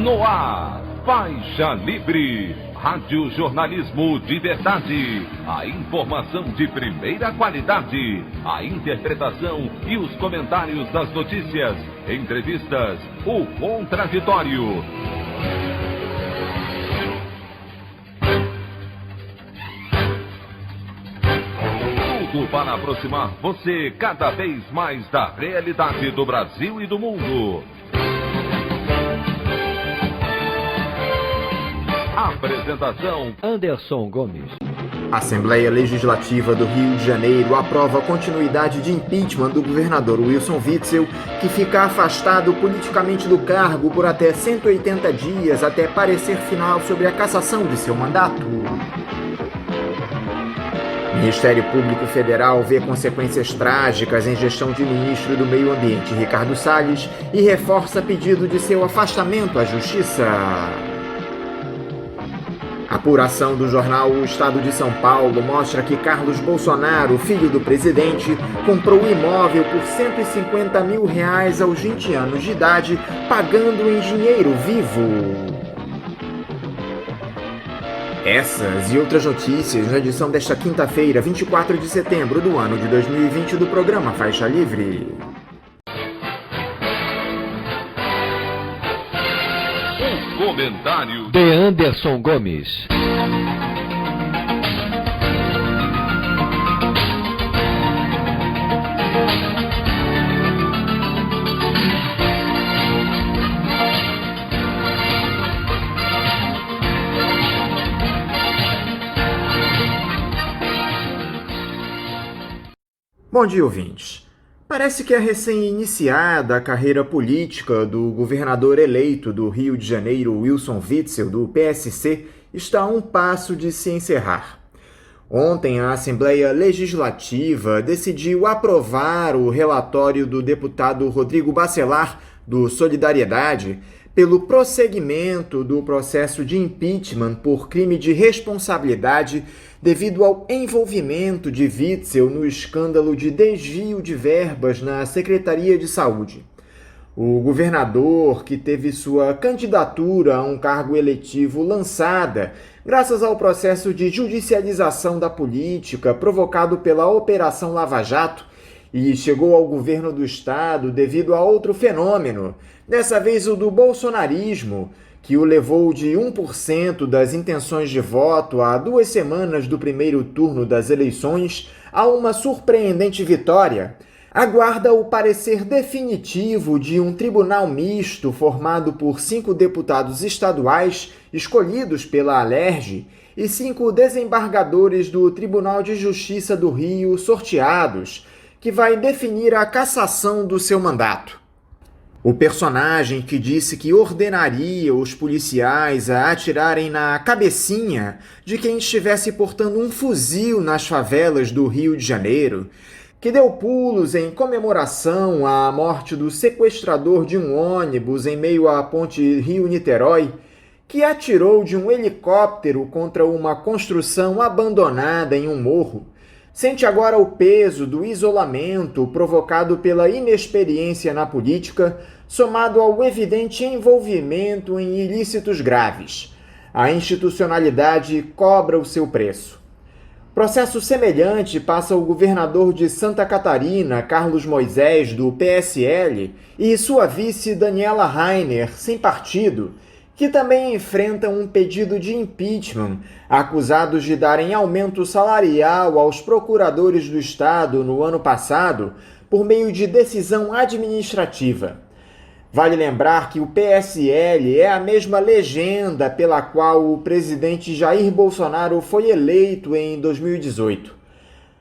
No ar, Faixa Livre, rádio jornalismo de verdade, a informação de primeira qualidade, a interpretação e os comentários das notícias, entrevistas, o contraditório. Tudo para aproximar você cada vez mais da realidade do Brasil e do mundo. Apresentação: Anderson Gomes. A Assembleia Legislativa do Rio de Janeiro aprova a continuidade de impeachment do governador Wilson Witzel, que fica afastado politicamente do cargo por até 180 dias até parecer final sobre a cassação de seu mandato. O Ministério Público Federal vê consequências trágicas em gestão de ministro do Meio Ambiente Ricardo Salles e reforça pedido de seu afastamento à Justiça. A apuração do jornal O Estado de São Paulo mostra que Carlos Bolsonaro, filho do presidente, comprou o imóvel por R$150 mil aos 20 anos de idade, pagando em dinheiro vivo. Essas e outras notícias na edição desta quinta-feira, 24 de setembro do ano de 2020 do programa Faixa Livre. Comentário de Anderson Gomes. Bom dia, ouvintes. Parece que a recém-iniciada carreira política do governador eleito do Rio de Janeiro, Wilson Witzel, do PSC, está a um passo de se encerrar. Ontem, a Assembleia Legislativa decidiu aprovar o relatório do deputado Rodrigo Bacelar, do Solidariedade, pelo prosseguimento do processo de impeachment por crime de responsabilidade devido ao envolvimento de Witzel no escândalo de desvio de verbas na Secretaria de Saúde. O governador, que teve sua candidatura a um cargo eletivo lançada graças ao processo de judicialização da política provocado pela Operação Lava Jato, e chegou ao governo do estado devido a outro fenômeno, dessa vez o do bolsonarismo, que o levou de 1% das intenções de voto a 2 semanas do primeiro turno das eleições a uma surpreendente vitória, aguarda o parecer definitivo de um tribunal misto formado por 5 deputados estaduais escolhidos pela Alerj e 5 desembargadores do Tribunal de Justiça do Rio sorteados, que vai definir a cassação do seu mandato. O personagem que disse que ordenaria os policiais a atirarem na cabecinha de quem estivesse portando um fuzil nas favelas do Rio de Janeiro, que deu pulos em comemoração à morte do sequestrador de um ônibus em meio à ponte Rio-Niterói, que atirou de um helicóptero contra uma construção abandonada em um morro, sente agora o peso do isolamento provocado pela inexperiência na política, somado ao evidente envolvimento em ilícitos graves. A institucionalidade cobra o seu preço. Processo semelhante passa o governador de Santa Catarina, Carlos Moisés, do PSL, e sua vice Daniela Rainer, sem partido, que também enfrentam um pedido de impeachment, acusados de darem aumento salarial aos procuradores do Estado no ano passado por meio de decisão administrativa. Vale lembrar que o PSL é a mesma legenda pela qual o presidente Jair Bolsonaro foi eleito em 2018.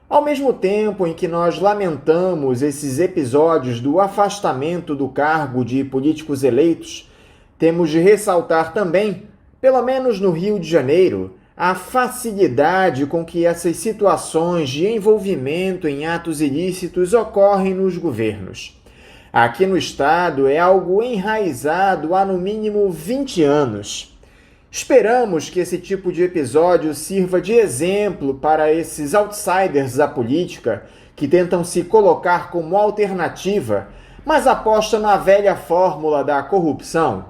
Ao mesmo tempo em que nós lamentamos esses episódios do afastamento do cargo de políticos eleitos, temos de ressaltar também, pelo menos no Rio de Janeiro, a facilidade com que essas situações de envolvimento em atos ilícitos ocorrem nos governos. Aqui no estado é algo enraizado há no mínimo 20 anos. Esperamos que esse tipo de episódio sirva de exemplo para esses outsiders da política que tentam se colocar como alternativa, mas apostam na velha fórmula da corrupção.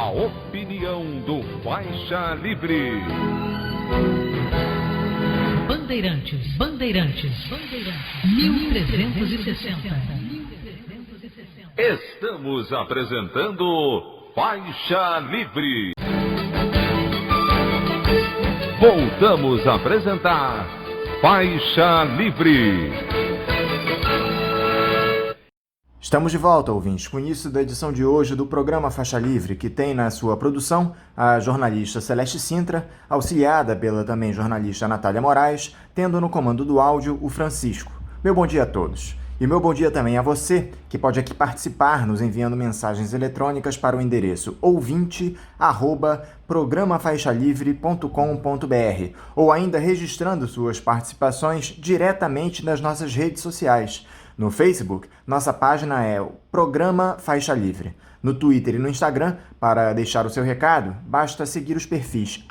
a opinião do Faixa Livre. Bandeirantes, 1360. Estamos apresentando Faixa Livre. Voltamos a apresentar Faixa Livre. Estamos de volta, ouvintes, com o início da edição de hoje do programa Faixa Livre, que tem na sua produção a jornalista Celeste Sintra, auxiliada pela também jornalista Natália Moraes, tendo no comando do áudio o Francisco. Meu bom dia a todos. E meu bom dia também a você, que pode aqui participar nos enviando mensagens eletrônicas para o endereço ouvinte@programafaixalivre.com.br ou ainda registrando suas participações diretamente nas nossas redes sociais. No Facebook, nossa página é o Programa Faixa Livre. No Twitter e no Instagram, para deixar o seu recado, basta seguir os perfis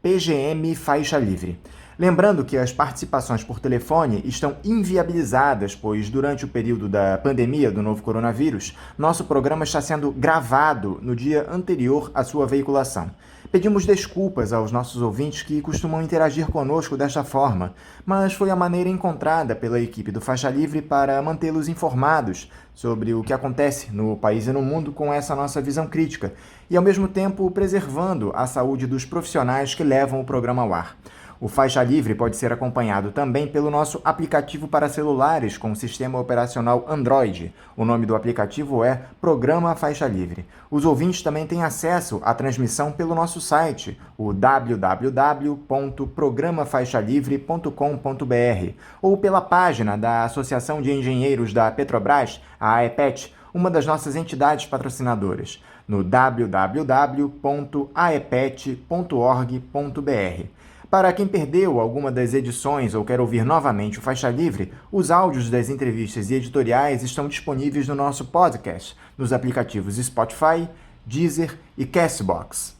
@PGM Faixa Livre. Lembrando que as participações por telefone estão inviabilizadas, pois durante o período da pandemia do novo coronavírus, nosso programa está sendo gravado no dia anterior à sua veiculação. Pedimos desculpas aos nossos ouvintes que costumam interagir conosco desta forma, mas foi a maneira encontrada pela equipe do Faixa Livre para mantê-los informados sobre o que acontece no país e no mundo com essa nossa visão crítica e, ao mesmo tempo, preservando a saúde dos profissionais que levam o programa ao ar. O Faixa Livre pode ser acompanhado também pelo nosso aplicativo para celulares com sistema operacional Android. O nome do aplicativo é Programa Faixa Livre. Os ouvintes também têm acesso à transmissão pelo nosso site, o www.programafaixalivre.com.br, ou pela página da Associação de Engenheiros da Petrobras, a AEPET, uma das nossas entidades patrocinadoras, no www.aepet.org.br. Para quem perdeu alguma das edições ou quer ouvir novamente o Faixa Livre, os áudios das entrevistas e editoriais estão disponíveis no nosso podcast, nos aplicativos Spotify, Deezer e Castbox.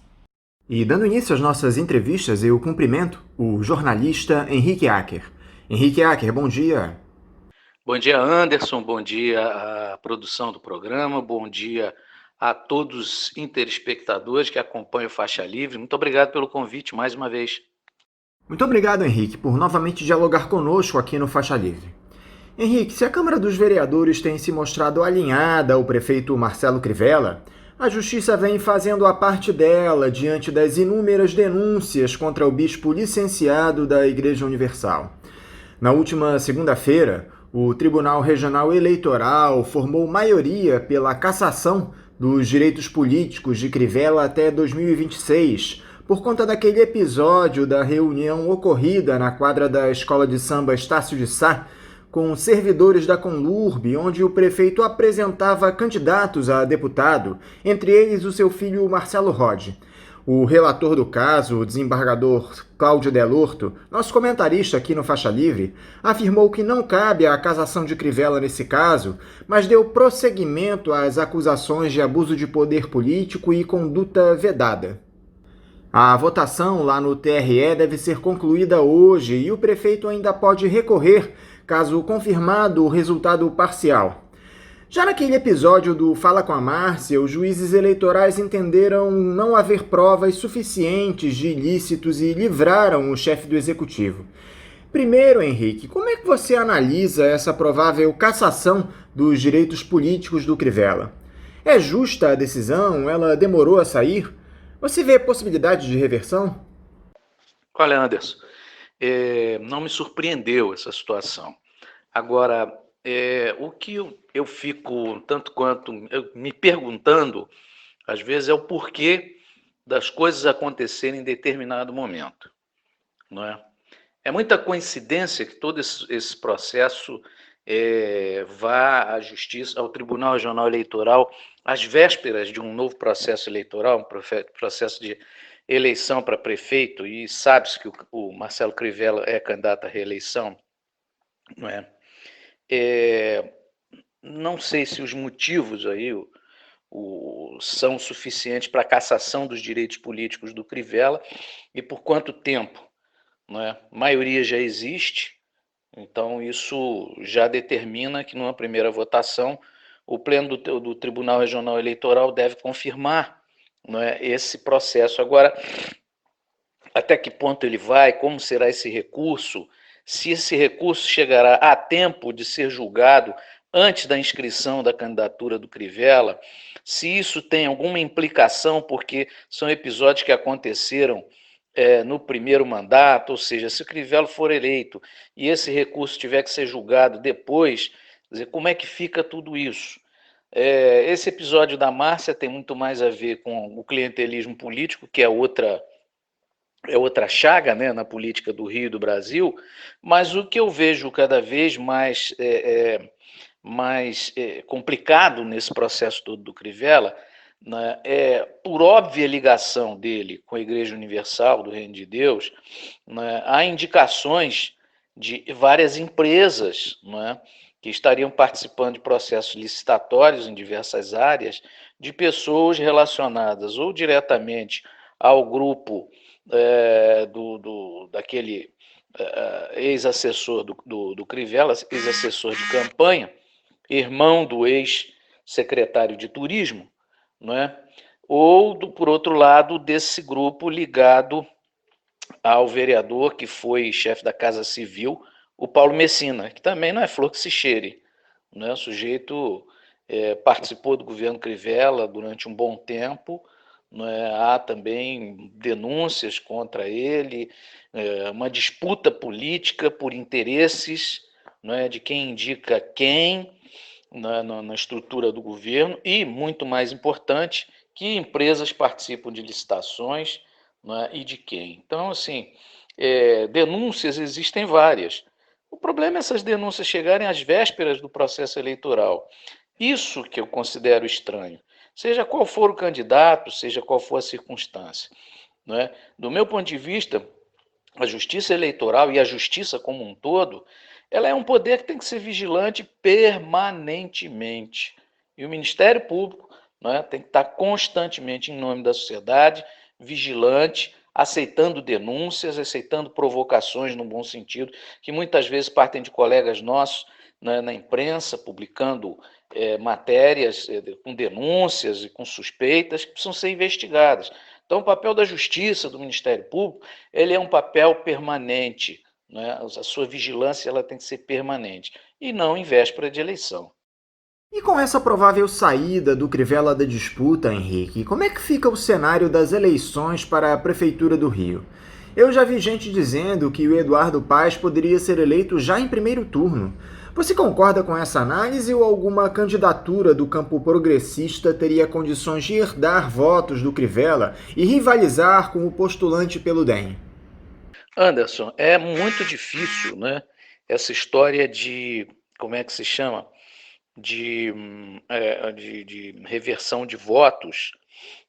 E dando início às nossas entrevistas, eu cumprimento o jornalista Henrique Acker. Henrique Acker, bom dia. Bom dia, Anderson, bom dia à produção do programa, bom dia a todos os interespectadores que acompanham o Faixa Livre. Muito obrigado pelo convite mais uma vez. Muito obrigado, Henrique, por novamente dialogar conosco aqui no Faixa Livre. Henrique, se a Câmara dos Vereadores tem se mostrado alinhada ao prefeito Marcelo Crivella, a Justiça vem fazendo a parte dela diante das inúmeras denúncias contra o bispo licenciado da Igreja Universal. Na última segunda-feira, o Tribunal Regional Eleitoral formou maioria pela cassação dos direitos políticos de Crivella até 2026, por conta daquele episódio da reunião ocorrida na quadra da Escola de Samba Estácio de Sá, com servidores da Conlurb, onde o prefeito apresentava candidatos a deputado, entre eles o seu filho Marcelo Rode. O relator do caso, o desembargador Cláudio Delorto, nosso comentarista aqui no Faixa Livre, afirmou que não cabe a cassação de Crivella nesse caso, mas deu prosseguimento às acusações de abuso de poder político e conduta vedada. A votação lá no TRE deve ser concluída hoje e o prefeito ainda pode recorrer caso confirmado o resultado parcial. Já naquele episódio do Fala com a Márcia, os juízes eleitorais entenderam não haver provas suficientes de ilícitos e livraram o chefe do executivo. Primeiro, Henrique, como é que você analisa essa provável cassação dos direitos políticos do Crivella? É justa a decisão? Ela demorou a sair? Você vê possibilidade de reversão? Olha, Anderson, não me surpreendeu essa situação. Agora, o que eu fico tanto quanto me perguntando, às vezes, é o porquê das coisas acontecerem em determinado momento, não é? É muita coincidência que todo esse processo vá à Justiça, ao Tribunal Regional Eleitoral, às vésperas de um novo processo eleitoral, um processo de eleição para prefeito, e sabe-se que o Marcelo Crivella é candidato à reeleição, não é? Não sei se os motivos aí são suficientes para a cassação dos direitos políticos do Crivella e por quanto tempo, não é? A maioria já existe, então isso já determina que numa primeira votação o Pleno do Tribunal Regional Eleitoral deve confirmar não é, esse processo. Agora, até que ponto ele vai, como será esse recurso, se esse recurso chegará a tempo de ser julgado antes da inscrição da candidatura do Crivella, se isso tem alguma implicação, porque são episódios que aconteceram no primeiro mandato, ou seja, se o Crivella for eleito e esse recurso tiver que ser julgado depois, quer dizer, como é que fica tudo isso? Esse episódio da Márcia tem muito mais a ver com o clientelismo político, que é outra chaga, né, na política do Rio e do Brasil, mas o que eu vejo cada vez mais, complicado nesse processo todo do Crivella, né, por óbvia ligação dele com a Igreja Universal do Reino de Deus, né, há indicações de várias empresas, né, que estariam participando de processos licitatórios em diversas áreas, de pessoas relacionadas ou diretamente ao grupo daquele ex-assessor do Crivella, ex-assessor de campanha, irmão do ex-secretário de Turismo, não é? Ou, por outro lado, desse grupo ligado ao vereador que foi chefe da Casa Civil, o Paulo Messina, que também não é flor que se cheire, não é? O sujeito participou do governo Crivella durante um bom tempo, não é? Há também denúncias contra ele, uma disputa política por interesses, não é? De quem indica quem na estrutura do governo e, muito mais importante, que empresas participam de licitações, não é? E de quem. Então, assim, denúncias existem várias. O problema é essas denúncias chegarem às vésperas do processo eleitoral. Isso que eu considero estranho. Seja qual for o candidato, seja qual for a circunstância, não é? Do meu ponto de vista, a justiça eleitoral e a justiça como um todo, ela é um poder que tem que ser vigilante permanentemente. E o Ministério Público, não é, tem que estar constantemente em nome da sociedade, vigilante, aceitando denúncias, aceitando provocações no bom sentido, que muitas vezes partem de colegas nossos, né, na imprensa, publicando matérias com denúncias e com suspeitas que precisam ser investigadas. Então, o papel da Justiça, do Ministério Público, ele é um papel permanente, né? A sua vigilância ela tem que ser permanente, e não em véspera de eleição. E com essa provável saída do Crivella da disputa, Henrique, como é que fica o cenário das eleições para a Prefeitura do Rio? Eu já vi gente dizendo que o Eduardo Paes poderia ser eleito já em primeiro turno. Você concorda com essa análise ou alguma candidatura do campo progressista teria condições de herdar votos do Crivella e rivalizar com o postulante pelo DEM? Anderson, é muito difícil, né? Essa história de, como é que se chama? De reversão de votos,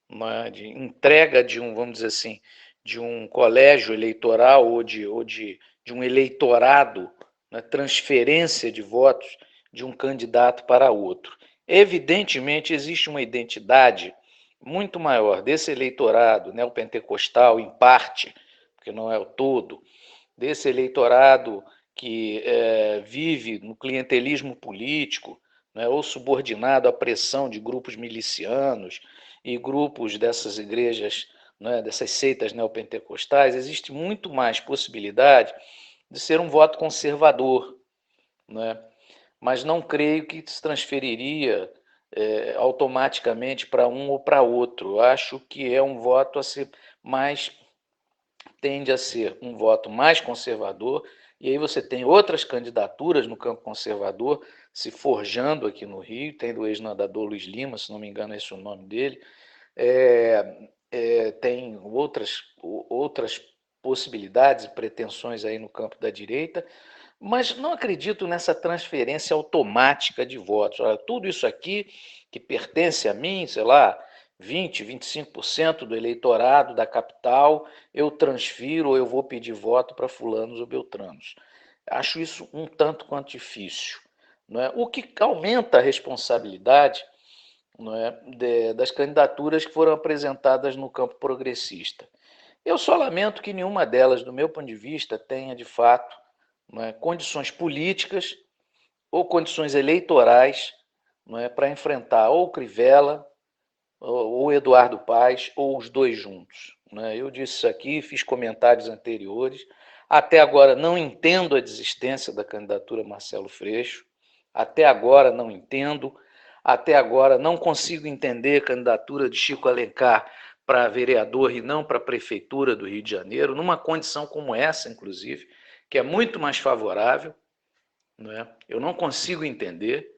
né? De entrega de um, vamos dizer assim, de um colégio eleitoral ou de um eleitorado, né? Transferência de votos de um candidato para outro. Evidentemente, existe uma identidade muito maior desse eleitorado neopentecostal, em parte, porque não é o todo, desse eleitorado que vive no clientelismo político, né, ou subordinado à pressão de grupos milicianos e grupos dessas igrejas, né, dessas seitas neopentecostais, existe muito mais possibilidade de ser um voto conservador, né? Mas não creio que se transferiria automaticamente para um ou para outro. Acho que é um voto a ser mais, tende a ser um voto mais conservador, e aí você tem outras candidaturas no campo conservador se forjando aqui no Rio, tem do ex-nadador Luiz Lima, se não me engano esse é o nome dele, tem outras possibilidades e pretensões aí no campo da direita, mas não acredito nessa transferência automática de votos. Olha, tudo isso aqui que pertence a mim, sei lá, 20, 25% do eleitorado da capital, eu transfiro ou eu vou pedir voto para fulanos ou beltranos. Acho isso um tanto quanto difícil, não é? O que aumenta a responsabilidade, não é, das candidaturas que foram apresentadas no campo progressista. Eu só lamento que nenhuma delas, do meu ponto de vista, tenha, de fato, não é, condições políticas ou condições eleitorais, não é, para enfrentar ou o Crivella ou Eduardo Paes, ou os dois juntos. Né? Eu disse isso aqui, fiz comentários anteriores. Até agora não entendo a desistência da candidatura Marcelo Freixo. Até agora não entendo. Até agora não consigo entender a candidatura de Chico Alencar para vereador e não para a prefeitura do Rio de Janeiro, numa condição como essa, inclusive, que é muito mais favorável. Né? Eu não consigo entender.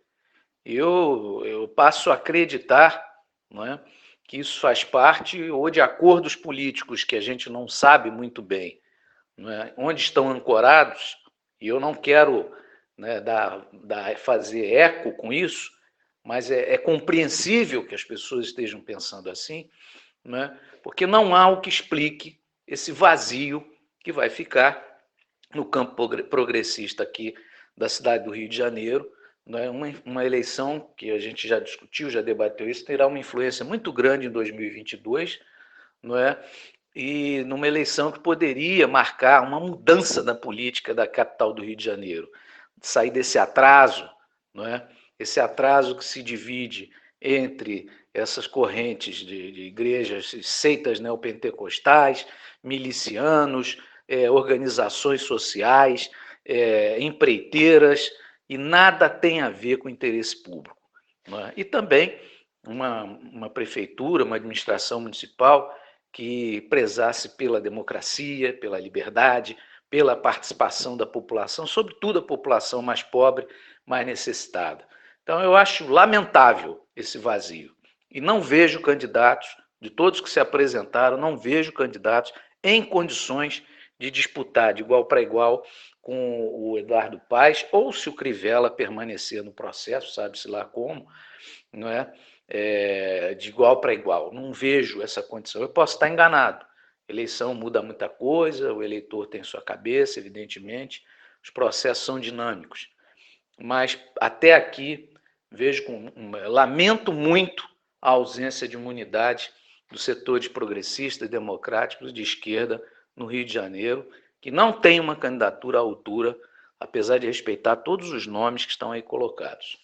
Eu passo a acreditar, não é, que isso faz parte ou de acordos políticos que a gente não sabe muito bem, não é, onde estão ancorados, e eu não quero, né, fazer eco com isso, mas é compreensível que as pessoas estejam pensando assim, não é, porque não há o que explique esse vazio que vai ficar no campo progressista aqui da cidade do Rio de Janeiro. Não é uma eleição que a gente já discutiu, já debateu isso, terá uma influência muito grande em 2022, não é? E numa eleição que poderia marcar uma mudança na política da capital do Rio de Janeiro, sair desse atraso, não é? Esse atraso que se divide entre essas correntes de igrejas, seitas neopentecostais, milicianos, organizações sociais, empreiteiras, e nada tem a ver com o interesse público. Não é? E também uma prefeitura, uma administração municipal que prezasse pela democracia, pela liberdade, pela participação da população, sobretudo a população mais pobre, mais necessitada. Então, eu acho lamentável esse vazio. E não vejo candidatos, de todos que se apresentaram, não vejo candidatos em condições de disputar de igual para igual com o Eduardo Paes, ou se o Crivella permanecer no processo, sabe-se lá como, não é? De igual para igual. Não vejo essa condição. Eu posso estar enganado. Eleição muda muita coisa, o eleitor tem sua cabeça, evidentemente, os processos são dinâmicos. Mas até aqui vejo lamento muito a ausência de uma unidade dos setores progressistas, democráticos, de esquerda no Rio de Janeiro, que não tem uma candidatura à altura, apesar de respeitar todos os nomes que estão aí colocados.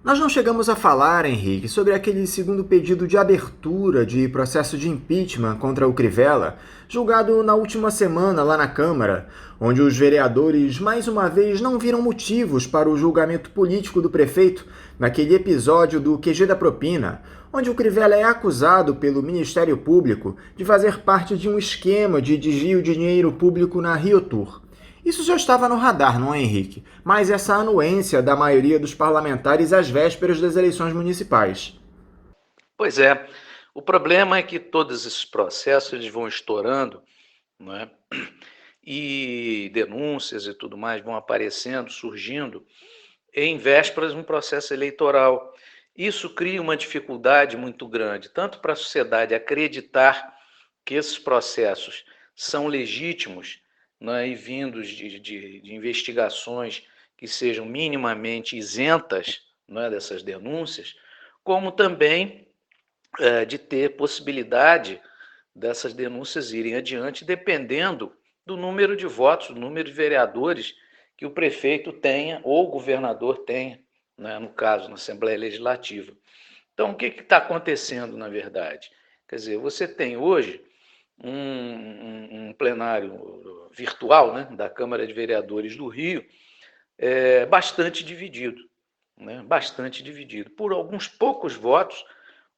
Nós não chegamos a falar, Henrique, sobre aquele segundo pedido de abertura de processo de impeachment contra o Crivella, julgado na última semana lá na Câmara, onde os vereadores mais uma vez não viram motivos para o julgamento político do prefeito naquele episódio do QG da propina, onde o Crivella é acusado pelo Ministério Público de fazer parte de um esquema de desvio de dinheiro público na Rio Tour. Isso já estava no radar, não é, Henrique? Mas essa anuência da maioria dos parlamentares às vésperas das eleições municipais. Pois é. O problema é que todos esses processos eles vão estourando, não é? E denúncias e tudo mais vão aparecendo, surgindo, em vésperas de um processo eleitoral. Isso cria uma dificuldade muito grande, tanto para a sociedade acreditar que esses processos são legítimos, né, e vindos de investigações que sejam minimamente isentas, né, dessas denúncias, como também de ter possibilidade dessas denúncias irem adiante, dependendo do número de votos, do número de vereadores que o prefeito tenha ou o governador tenha, né, no caso, na Assembleia Legislativa. Então, o que está acontecendo, na verdade? Quer dizer, você tem hoje um plenário virtual, né, da Câmara de Vereadores do Rio, bastante dividido, né, bastante dividido. Por alguns poucos votos,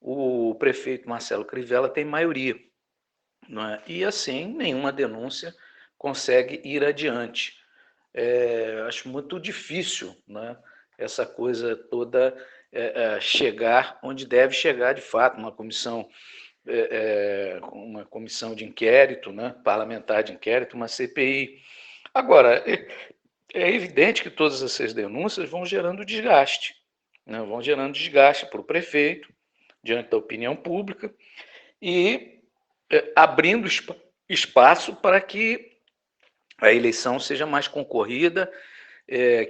o prefeito Marcelo Crivella tem maioria, não é? E assim nenhuma denúncia consegue ir adiante. Acho muito difícil, né, essa coisa toda chegar onde deve chegar de fato, uma comissão de inquérito, né, parlamentar de inquérito, uma CPI. Agora, é evidente que todas essas denúncias vão gerando desgaste, né, vão gerando desgaste para o prefeito, diante da opinião pública, e abrindo espaço para que a eleição seja mais concorrida,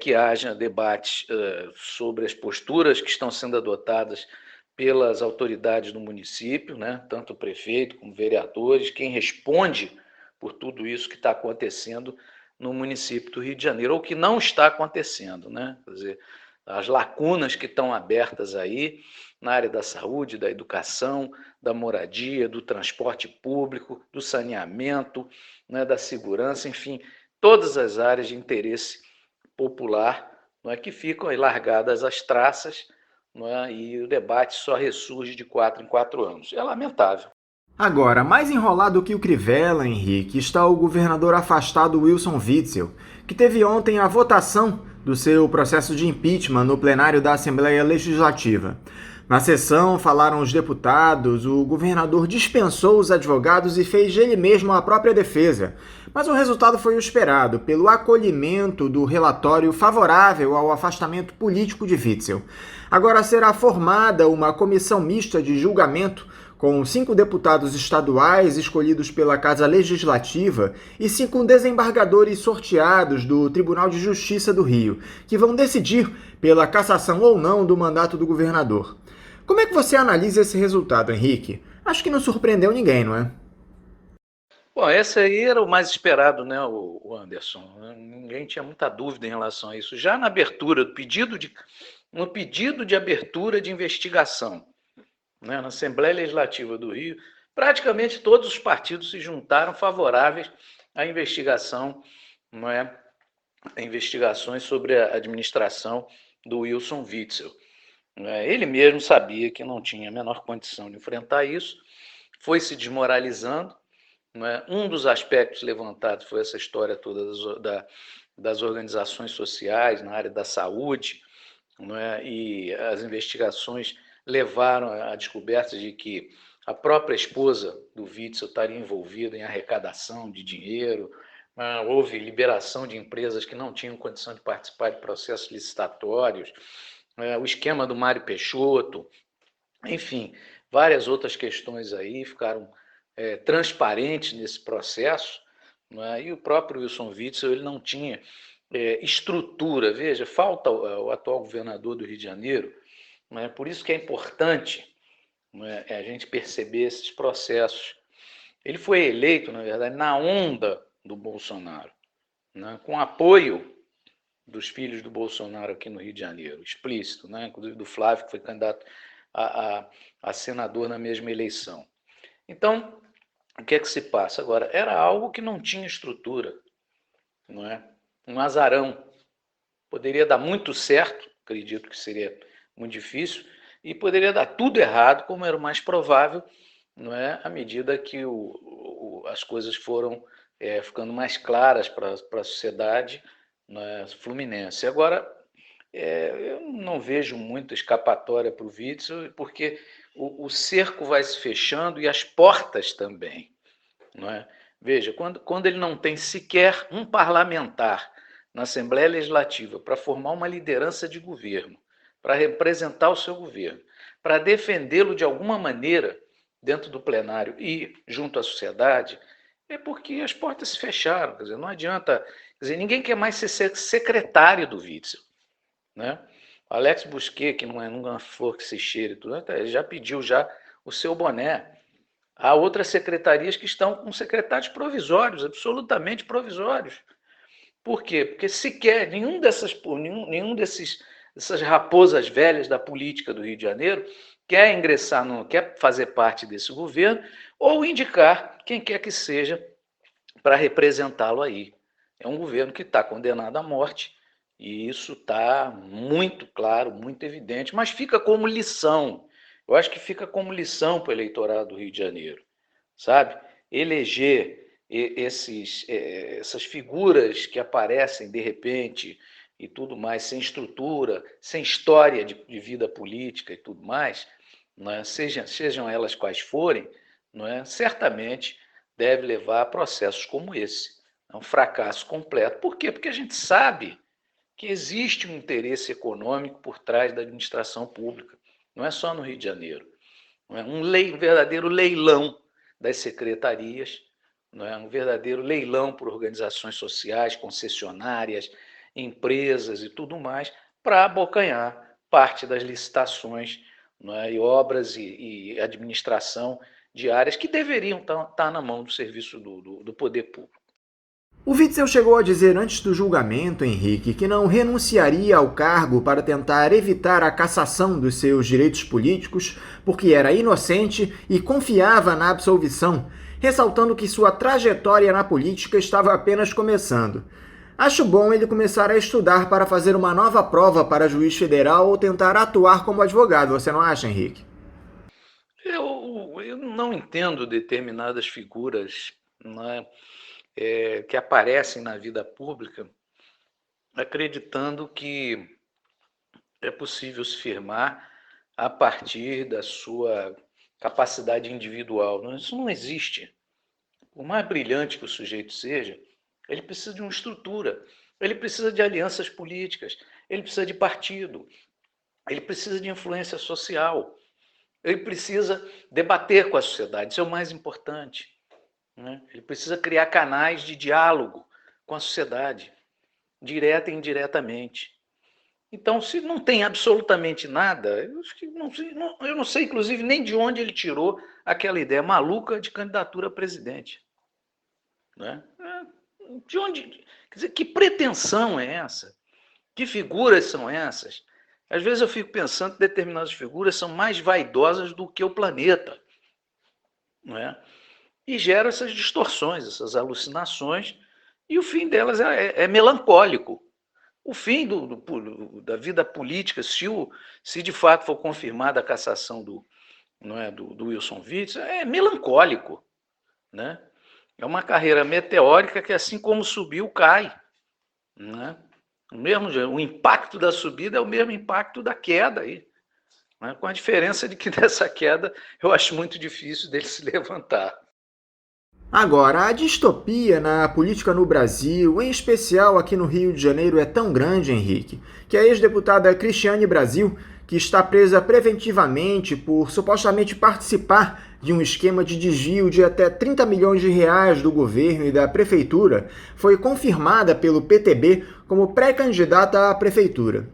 que haja debates sobre as posturas que estão sendo adotadas pelas autoridades do município, né? Tanto o prefeito como vereadores, quem responde por tudo isso que está acontecendo no município do Rio de Janeiro, ou que não está acontecendo, né? Quer dizer, as lacunas que estão abertas aí na área da saúde, da educação, da moradia, do transporte público, do saneamento, né, da segurança, enfim, todas as áreas de interesse popular, não é, que ficam aí largadas às traças, não é, e o debate só ressurge de 4 em 4 anos. É lamentável. Agora, mais enrolado que o Crivella, Henrique, está o governador afastado Wilson Witzel, que teve ontem a votação do seu processo de impeachment no plenário da Assembleia Legislativa. Na sessão, falaram os deputados, o governador dispensou os advogados e fez ele mesmo a própria defesa. Mas o resultado foi o esperado, pelo acolhimento do relatório favorável ao afastamento político de Witzel. Agora será formada uma comissão mista de julgamento com 5 deputados estaduais escolhidos pela Casa Legislativa e 5 desembargadores sorteados do Tribunal de Justiça do Rio, que vão decidir pela cassação ou não do mandato do governador. Como é que você analisa esse resultado, Henrique? Acho que não surpreendeu ninguém, não é? Bom, esse aí era o mais esperado, né, o Anderson. Ninguém tinha muita dúvida em relação a isso. Já na abertura, no pedido de abertura de investigação, né, na Assembleia Legislativa do Rio, praticamente todos os partidos se juntaram favoráveis à investigação, não é, a investigações sobre a administração do Wilson Witzel. Ele mesmo sabia que não tinha a menor condição de enfrentar isso, foi se desmoralizando. Um dos aspectos levantados foi essa história toda das organizações sociais na área da saúde, e as investigações levaram à descoberta de que a própria esposa do Witzel estaria envolvida em arrecadação de dinheiro, houve liberação de empresas que não tinham condição de participar de processos licitatórios, o esquema do Mário Peixoto, enfim, várias outras questões aí ficaram transparentes nesse processo, e o próprio Wilson Witzel ele não tinha estrutura. Veja, falta o atual governador do Rio de Janeiro, por isso que é importante a gente perceber esses processos. Ele foi eleito, na verdade, na onda do Bolsonaro, com apoio dos filhos do Bolsonaro aqui no Rio de Janeiro, explícito, inclusive do Flávio, que foi candidato a senador na mesma eleição. Então, o que é que se passa agora? Era algo que não tinha estrutura, não é? Um azarão. Poderia dar muito certo, acredito que seria muito difícil, e poderia dar tudo errado, como era o mais provável, não é? À medida que as coisas foram ficando mais claras para a sociedade, fluminense. Agora, eu não vejo muita escapatória para o Witzel, porque o cerco vai se fechando e as portas também. Não é? Veja, quando ele não tem sequer um parlamentar na Assembleia Legislativa para formar uma liderança de governo, para representar o seu governo, para defendê-lo de alguma maneira dentro do plenário e junto à sociedade, é porque as portas se fecharam. Quer dizer, não adianta. Quer dizer, ninguém quer mais ser secretário do Witzel, né? Alex Busquet, que não é nunca uma flor que se cheire, tudo, ele já pediu já o seu boné. Há outras secretarias que estão com secretários provisórios, absolutamente provisórios. Por quê? Porque sequer nenhum dessas raposas velhas da política do Rio de Janeiro quer ingressar, quer fazer parte desse governo ou indicar quem quer que seja para representá-lo aí. É um governo que está condenado à morte, e isso está muito claro, muito evidente, mas fica como lição. Eu acho que fica como lição para o eleitorado do Rio de Janeiro, sabe? Eleger essas figuras que aparecem de repente e tudo mais, sem estrutura, sem história de vida política e tudo mais, sejam elas quais forem, certamente deve levar a processos como esse. É um fracasso completo. Por quê? Porque a gente sabe que existe um interesse econômico por trás da administração pública. Não é só no Rio de Janeiro. Não é um verdadeiro leilão das secretarias, não é um verdadeiro leilão por organizações sociais, concessionárias, empresas e tudo mais, para abocanhar parte das licitações, e obras e administração de áreas que deveriam estar na mão do serviço do poder público. O Witzel chegou a dizer antes do julgamento, Henrique, que não renunciaria ao cargo para tentar evitar a cassação dos seus direitos políticos, porque era inocente e confiava na absolvição, ressaltando que sua trajetória na política estava apenas começando. Acho bom ele começar a estudar para fazer uma nova prova para juiz federal ou tentar atuar como advogado, você não acha, Henrique? Eu não entendo determinadas figuras, né, que aparecem na vida pública acreditando que é possível se firmar a partir da sua capacidade individual. Isso não existe. Por mais brilhante que o sujeito seja, ele precisa de uma estrutura, ele precisa de alianças políticas, ele precisa de partido, ele precisa de influência social, ele precisa debater com a sociedade, isso é o mais importante, né? Ele precisa criar canais de diálogo com a sociedade, direta e indiretamente. Então, se não tem absolutamente nada, eu não sei, inclusive, nem de onde ele tirou aquela ideia maluca de candidatura a presidente. Né? De onde? Quer dizer, que pretensão é essa? Que figuras são essas? Às vezes eu fico pensando que determinadas figuras são mais vaidosas do que o planeta. Não é? E geram essas distorções, essas alucinações, e o fim delas é melancólico. O fim da vida política, se de fato for confirmada a cassação do Wilson Witzel, é melancólico. Né? É uma carreira meteórica que, assim como subiu, cai. Né? O impacto da subida é o mesmo impacto da queda. Aí, né? Com a diferença de que dessa queda eu acho muito difícil dele se levantar. Agora, a distopia na política no Brasil, em especial aqui no Rio de Janeiro, é tão grande, Henrique, que a ex-deputada Cristiane Brasil, que está presa preventivamente por supostamente participar de um esquema de desvio de até 30 milhões de reais do governo e da prefeitura, foi confirmada pelo PTB como pré-candidata à prefeitura.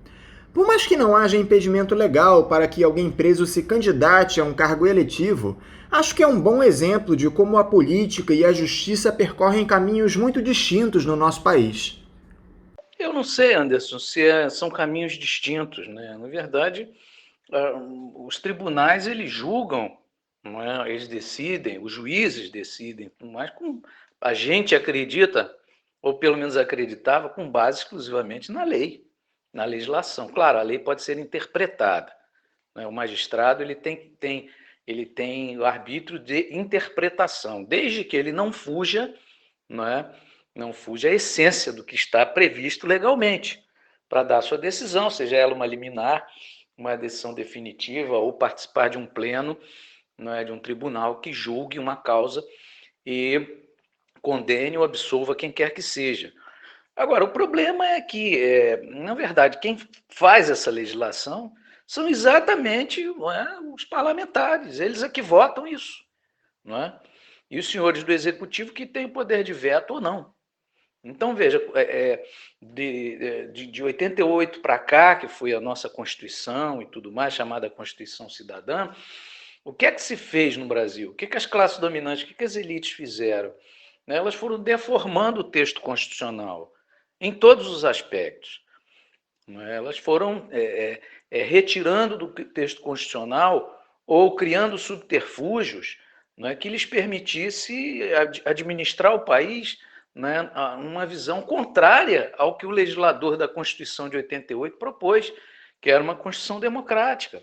Por mais que não haja impedimento legal para que alguém preso se candidate a um cargo eletivo, acho que é um bom exemplo de como a política e a justiça percorrem caminhos muito distintos no nosso país. Eu não sei, Anderson, se são caminhos distintos, né? Na verdade, os tribunais eles julgam, não é? Eles decidem, os juízes decidem, mas a gente acredita, ou pelo menos acreditava, com base exclusivamente na lei, na legislação. Claro, a lei pode ser interpretada, né? O magistrado ele tem o arbítrio de interpretação, desde que ele não fuja, não é? Não fuja à essência do que está previsto legalmente, para dar sua decisão, seja ela uma liminar, uma decisão definitiva, ou participar de um pleno, não é, de um tribunal que julgue uma causa e condene ou absolva quem quer que seja. Agora, o problema é que, na verdade, quem faz essa legislação são exatamente, não é, os parlamentares, eles é que votam isso. Não é? E os senhores do Executivo que têm o poder de veto ou não. Então, veja, de 88 para cá, que foi a nossa Constituição e tudo mais, chamada Constituição Cidadã, o que é que se fez no Brasil? O que é que as classes dominantes, o que é que as elites fizeram? Elas foram deformando o texto constitucional em todos os aspectos. Elas foram retirando do texto constitucional ou criando subterfúgios, que lhes permitisse administrar o país, uma visão contrária ao que o legislador da Constituição de 88 propôs, que era uma Constituição democrática,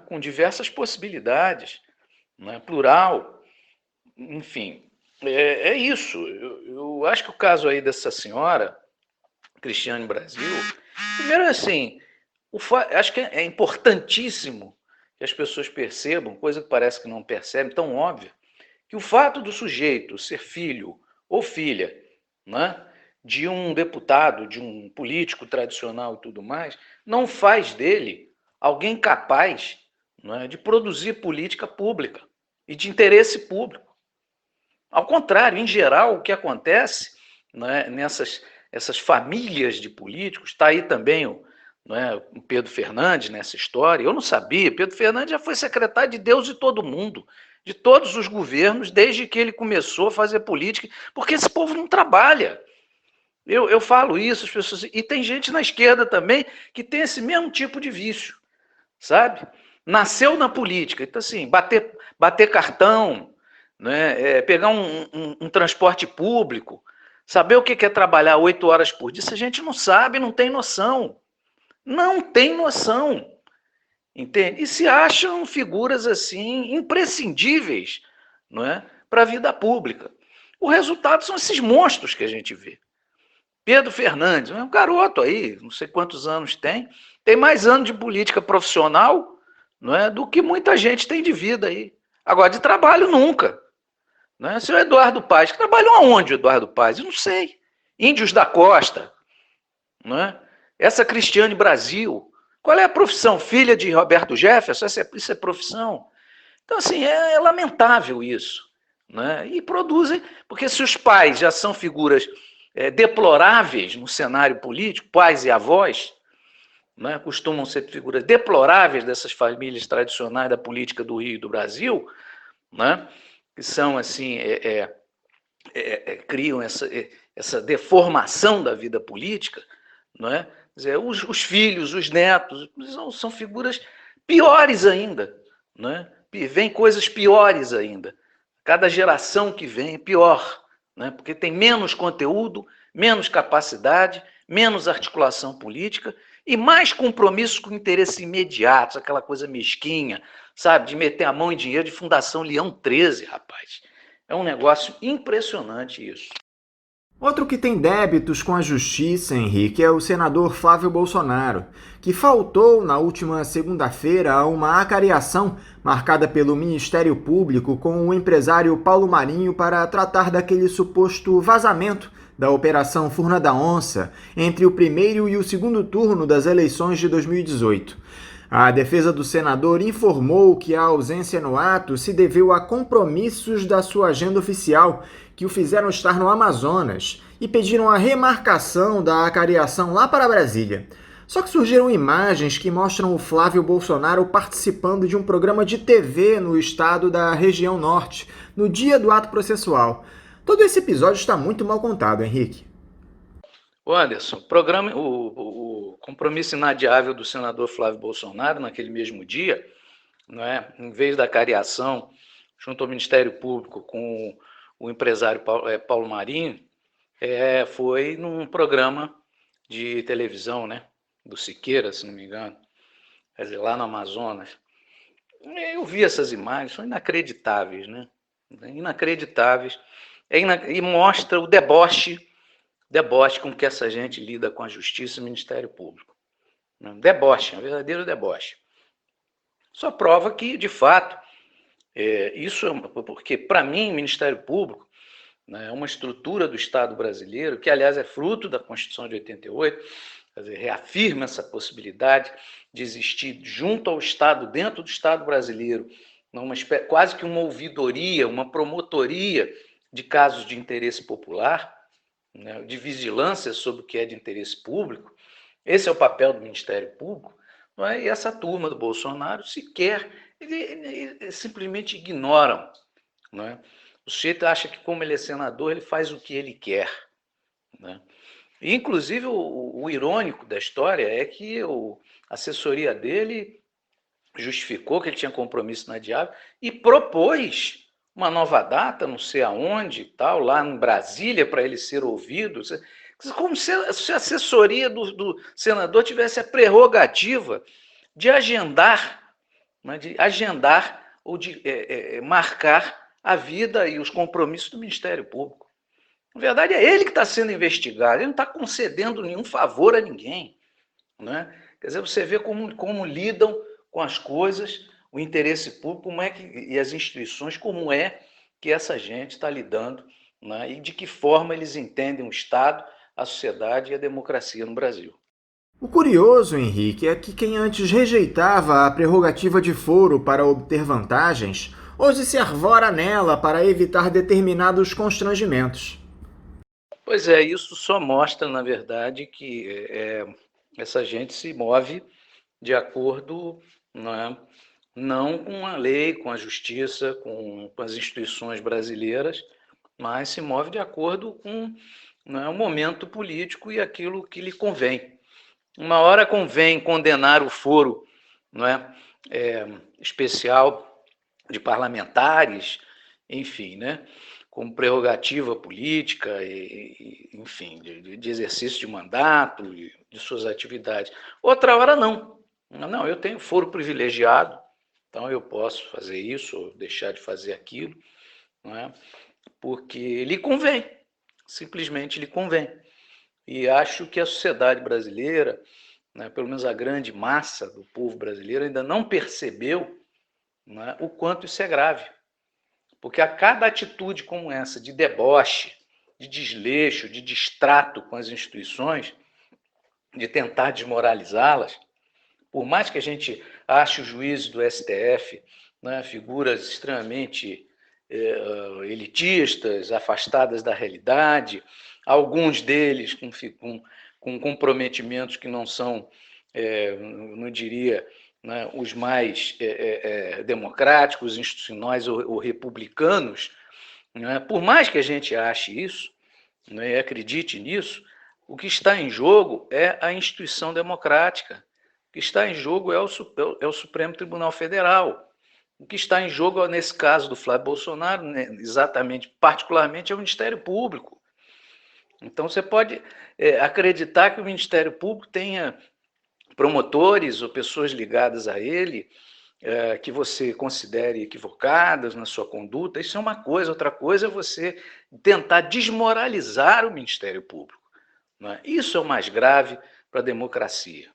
com diversas possibilidades, plural, enfim. É isso. Eu acho que o caso aí dessa senhora, Cristiane Brasil, primeiro assim, acho que é importantíssimo que as pessoas percebam, coisa que parece que não percebem, tão óbvia, que o fato do sujeito ser filho ou filha, de um deputado, de um político tradicional e tudo mais, não faz dele alguém capaz, de produzir política pública e de interesse público. Ao contrário, em geral, o que acontece essas famílias de políticos, está aí também o Pedro Fernandes nessa história. Eu não sabia, Pedro Fernandes já foi secretário de Deus e todo mundo. de todos os governos, desde que ele começou a fazer política, porque esse povo não trabalha. Eu falo isso, as pessoas, e tem gente na esquerda também que tem esse mesmo tipo de vício, sabe? Nasceu na política, então assim, bater cartão, né? Pegar um transporte público, saber o que é trabalhar 8 horas por dia, essa gente não sabe, não tem noção. Não tem noção, entende? E se acham figuras assim imprescindíveis, não é, para a vida pública. O resultado são esses monstros que a gente vê. Pedro Fernandes, é um garoto aí, não sei quantos anos tem mais anos de política profissional, não é, do que muita gente tem de vida aí. Agora, de trabalho, nunca. Não é? Seu Eduardo Paes, que trabalhou aonde o Eduardo Paes? Eu não sei. Índios da Costa, não é? Essa Cristiane Brasil, qual é a profissão? Filha de Roberto Jefferson? Isso é profissão? Então, assim, é lamentável isso. Né? E produzem, porque se os pais já são figuras deploráveis no cenário político, pais e avós, né, costumam ser figuras deploráveis dessas famílias tradicionais da política do Rio e do Brasil, né, que são assim, criam essa deformação da vida política, não é? Quer dizer, os filhos, os netos, são figuras piores ainda, não é? Vem coisas piores ainda. Cada geração que vem é pior, né? Porque tem menos conteúdo, menos capacidade, menos articulação política e mais compromisso com interesses imediatos, aquela coisa mesquinha, sabe? De meter a mão em dinheiro de Fundação Leão 13, rapaz. É um negócio impressionante isso. Outro que tem débitos com a justiça, Henrique, é o senador Flávio Bolsonaro, que faltou na última segunda-feira a uma acariação marcada pelo Ministério Público com o empresário Paulo Marinho para tratar daquele suposto vazamento da Operação Furna da Onça entre o primeiro e o segundo turno das eleições de 2018. A defesa do senador informou que a ausência no ato se deveu a compromissos da sua agenda oficial que o fizeram estar no Amazonas e pediram a remarcação da acariação lá para Brasília. Só que surgiram imagens que mostram o Flávio Bolsonaro participando de um programa de TV no estado da região norte, no dia do ato processual. Todo esse episódio está muito mal contado, Henrique. O Anderson, o compromisso inadiável do senador Flávio Bolsonaro naquele mesmo dia, não é? Em vez da cariação junto ao Ministério Público com o empresário Paulo Marinho, foi num programa de televisão, né? Do Siqueira, se não me engano, quer dizer, lá no Amazonas. Eu vi essas imagens, são inacreditáveis, né? Inacreditáveis. E mostra o deboche com que essa gente lida com a Justiça e o Ministério Público. Deboche, um verdadeiro deboche. Só prova que, de fato, isso porque, para mim, o Ministério Público, né, é uma estrutura do Estado brasileiro, que, aliás, é fruto da Constituição de 88, quer dizer, reafirma essa possibilidade de existir junto ao Estado, dentro do Estado brasileiro, quase que uma ouvidoria, uma promotoria de casos de interesse popular, né, de vigilância sobre o que é de interesse público. Esse é o papel do Ministério Público, não é? E essa turma do Bolsonaro sequer, eles simplesmente ignoram. Não é? O sujeito acha que, como ele é senador, ele faz o que ele quer. Né? E, inclusive, o irônico da história é que a assessoria dele justificou que ele tinha compromisso inadiável e propôs uma nova data, não sei aonde, tal, lá em Brasília, para ele ser ouvido. Como se a assessoria do senador tivesse a prerrogativa de agendar, né, ou de marcar a vida e os compromissos do Ministério Público. Na verdade, é ele que está sendo investigado, ele não está concedendo nenhum favor a ninguém. Né? Quer dizer, você vê como lidam com as coisas, o interesse público, e as instituições, como é que essa gente está lidando, né? E de que forma eles entendem o Estado, a sociedade e a democracia no Brasil. O curioso, Henrique, é que quem antes rejeitava a prerrogativa de foro para obter vantagens, hoje se arvora nela para evitar determinados constrangimentos. Pois é, isso só mostra, na verdade, que essa gente se move de acordo, né, não com a lei, com a justiça, com as instituições brasileiras, mas se move de acordo com, né, o momento político e aquilo que lhe convém. Uma hora convém condenar o foro, não é, especial de parlamentares, enfim, né, como prerrogativa política, enfim, de exercício de mandato, de suas atividades. Outra hora não. Não, eu tenho foro privilegiado, então eu posso fazer isso ou deixar de fazer aquilo, não é? Porque lhe convém, simplesmente lhe convém. E acho que a sociedade brasileira, né, pelo menos a grande massa do povo brasileiro, ainda não percebeu, né, o quanto isso é grave. Porque a cada atitude como essa, de deboche, de desleixo, de distrato com as instituições, de tentar desmoralizá-las, por mais que a gente ache os juízes do STF, né, figuras extremamente elitistas, afastadas da realidade, alguns deles com comprometimentos que não são, não diria, né, os mais democráticos, institucionais ou republicanos, né, por mais que a gente ache isso, né, e acredite nisso, o que está em jogo é a instituição democrática. O que está em jogo é o Supremo Tribunal Federal. O que está em jogo, nesse caso do Flávio Bolsonaro, né, exatamente, particularmente, é o Ministério Público. Então, você pode acreditar que o Ministério Público tenha promotores ou pessoas ligadas a ele que você considere equivocadas na sua conduta. Isso é uma coisa. Outra coisa é você tentar desmoralizar o Ministério Público, não é? Isso é o mais grave para a democracia.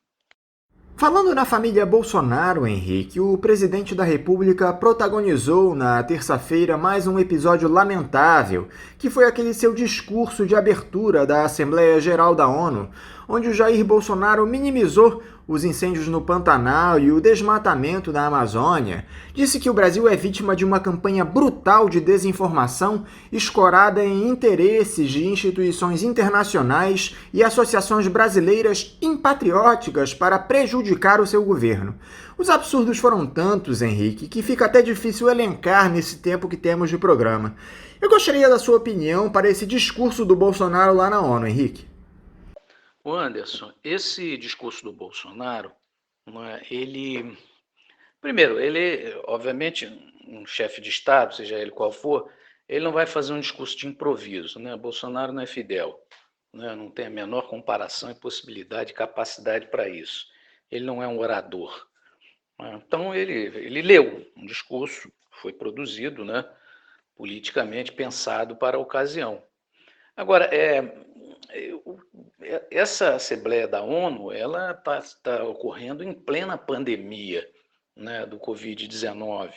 Falando na família Bolsonaro, Henrique, o presidente da República protagonizou na terça-feira mais um episódio lamentável, que foi aquele seu discurso de abertura da Assembleia Geral da ONU, onde o Jair Bolsonaro minimizou os incêndios no Pantanal e o desmatamento da Amazônia, disse que o Brasil é vítima de uma campanha brutal de desinformação escorada em interesses de instituições internacionais e associações brasileiras impatrióticas para prejudicar o seu governo. Os absurdos foram tantos, Henrique, que fica até difícil elencar nesse tempo que temos de programa. Eu gostaria da sua opinião para esse discurso do Bolsonaro lá na ONU, Henrique. Anderson, esse discurso do Bolsonaro, ele, primeiro, ele, obviamente, um chefe de Estado, seja ele qual for, ele não vai fazer um discurso de improviso, né? Bolsonaro não é Fidel, né? Não tem a menor comparação e possibilidade, capacidade para isso. Ele não é um orador. Né? Então, ele leu um discurso, foi produzido, né, politicamente pensado para a ocasião. Agora, essa Assembleia da ONU, ela tá ocorrendo em plena pandemia, né, do Covid-19,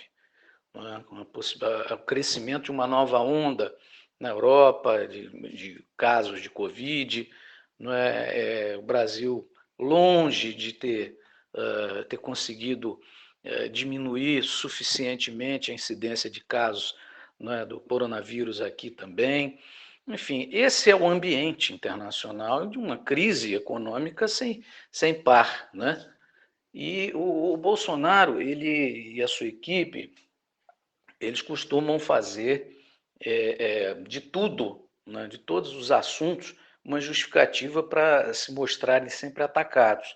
né, com o crescimento de uma nova onda na Europa de casos de Covid, né, o Brasil longe de ter conseguido diminuir suficientemente a incidência de casos, né, do coronavírus aqui também. Enfim, esse é o ambiente internacional de uma crise econômica sem par, né? E o Bolsonaro, ele e a sua equipe, eles costumam fazer de tudo, né, de todos os assuntos, uma justificativa para se mostrarem sempre atacados.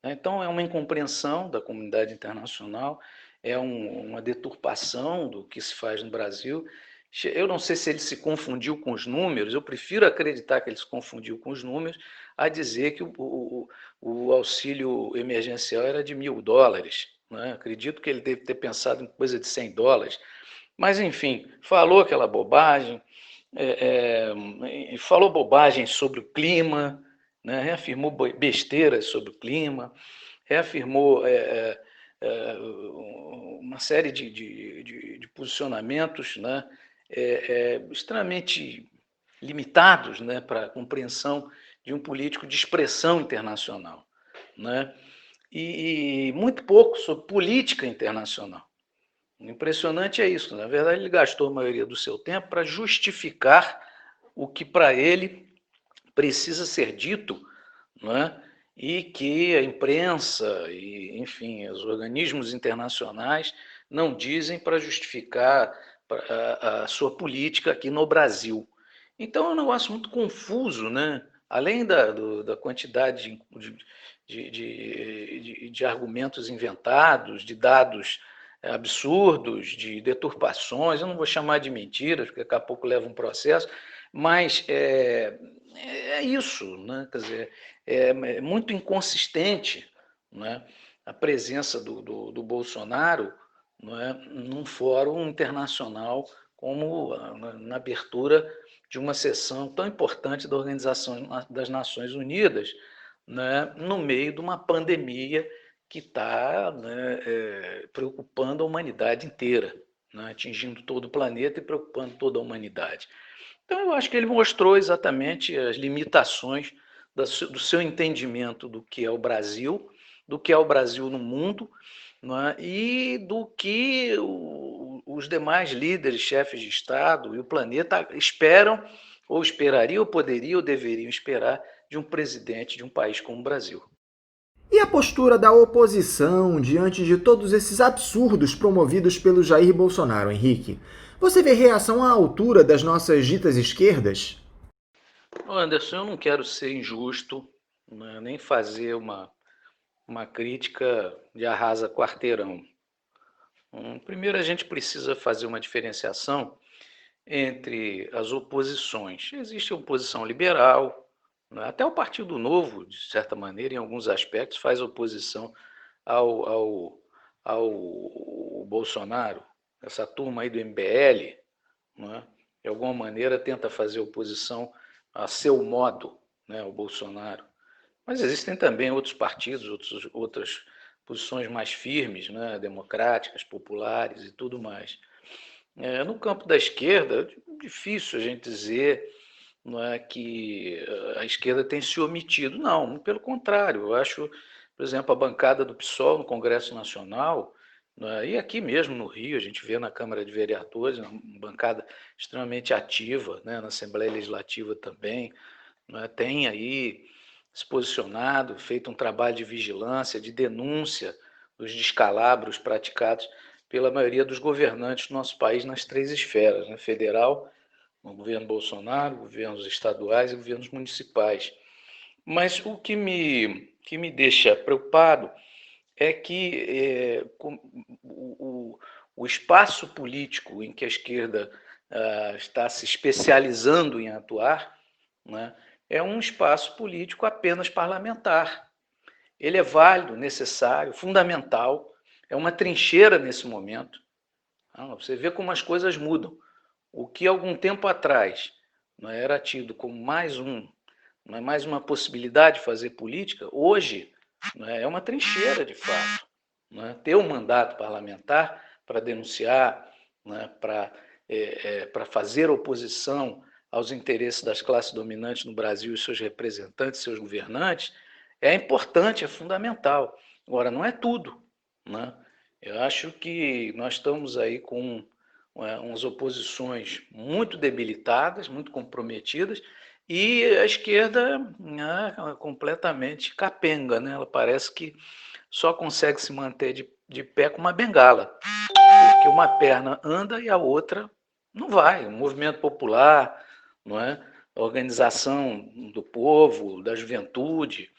Então, é uma incompreensão da comunidade internacional, é uma deturpação do que se faz no Brasil. Eu não sei se ele se confundiu com os números, eu prefiro acreditar que ele se confundiu com os números, a dizer que o auxílio emergencial era de $1.000. Né? Acredito que ele deve ter pensado em coisa de $100. Mas, enfim, falou aquela bobagem, falou bobagem sobre o clima, né? Reafirmou besteiras sobre o clima, reafirmou uma série de posicionamentos, né, extremamente limitados, né, para a compreensão de um político de expressão internacional, né, e muito pouco sobre política internacional. O impressionante é isso. Na verdade, ele gastou a maioria do seu tempo para justificar o que para ele precisa ser dito, não é? e que a imprensa e, enfim, os organismos internacionais não dizem para justificar a sua política aqui no Brasil. Então é um negócio muito confuso, né? Além da quantidade de argumentos inventados, de dados absurdos, de deturpações, eu não vou chamar de mentiras, porque daqui a pouco leva um processo, mas é isso, né? Quer dizer, é muito inconsistente, né, a presença do Bolsonaro, né, num fórum internacional como na abertura de uma sessão tão importante da Organização das Nações Unidas, né, no meio de uma pandemia que está, né, preocupando a humanidade inteira, né, atingindo todo o planeta e preocupando toda a humanidade. Então, eu acho que ele mostrou exatamente as limitações do seu entendimento do que é o Brasil no mundo, né, e do que os demais líderes, chefes de Estado e o planeta esperam, ou esperariam, ou poderiam, ou deveriam esperar de um presidente de um país como o Brasil. E a postura da oposição diante de todos esses absurdos promovidos pelo Jair Bolsonaro, Henrique? Você vê reação à altura das nossas ditas esquerdas? Anderson, eu não quero ser injusto, né, nem fazer uma crítica de arrasa quarteirão. Primeiro, a gente precisa fazer uma diferenciação entre as oposições. Existe a oposição liberal, né? Até o Partido Novo, de certa maneira, em alguns aspectos, faz oposição ao Bolsonaro. Essa turma aí do MBL, né, de alguma maneira, tenta fazer oposição a seu modo, né, ao Bolsonaro. Mas existem também outros partidos, outras posições mais firmes, né, democráticas, populares e tudo mais. No campo da esquerda, é difícil a gente dizer, não é, que a esquerda tem se omitido. Não, pelo contrário. Eu acho, por exemplo, a bancada do PSOL no Congresso Nacional, e aqui mesmo no Rio, a gente vê na Câmara de Vereadores, uma bancada extremamente ativa, né, na Assembleia Legislativa também, tem aí se posicionado, feito um trabalho de vigilância, de denúncia dos descalabros praticados pela maioria dos governantes do nosso país nas três esferas, né, federal, o governo Bolsonaro, governos estaduais e governos municipais. Mas o que me deixa preocupado é que o espaço político em que a esquerda está se especializando em atuar, né, é um espaço político apenas parlamentar. Ele é válido, necessário, fundamental, é uma trincheira nesse momento. Você vê como as coisas mudam. O que algum tempo atrás era tido como mais uma possibilidade de fazer política, hoje é uma trincheira de fato. Ter um mandato parlamentar para denunciar, para fazer oposição aos interesses das classes dominantes no Brasil e seus representantes, seus governantes, é importante, é fundamental. Agora, não é tudo, né? Eu acho que nós estamos aí com umas oposições muito debilitadas, muito comprometidas, e a esquerda completamente capenga, né? Ela parece que só consegue se manter de pé com uma bengala, porque uma perna anda e a outra não vai. O movimento popular, não é? A organização do povo, da juventude,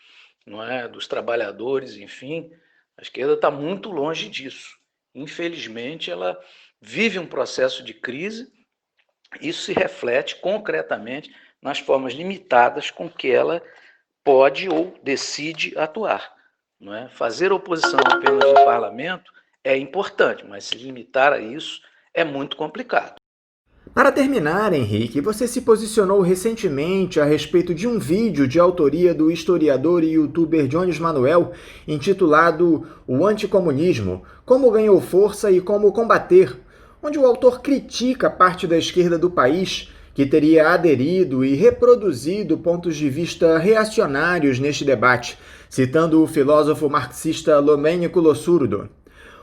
não é? Dos trabalhadores, enfim, a esquerda está muito longe disso. Infelizmente, ela vive um processo de crise. Isso se reflete concretamente nas formas limitadas com que ela pode ou decide atuar. Não é? Fazer oposição apenas no parlamento é importante, mas se limitar a isso é muito complicado. Para terminar, Henrique, você se posicionou recentemente a respeito de um vídeo de autoria do historiador e youtuber Jones Manuel, intitulado O Anticomunismo, Como Ganhou Força e Como Combater, onde o autor critica parte da esquerda do país que teria aderido e reproduzido pontos de vista reacionários neste debate, citando o filósofo marxista Domênico Losurdo.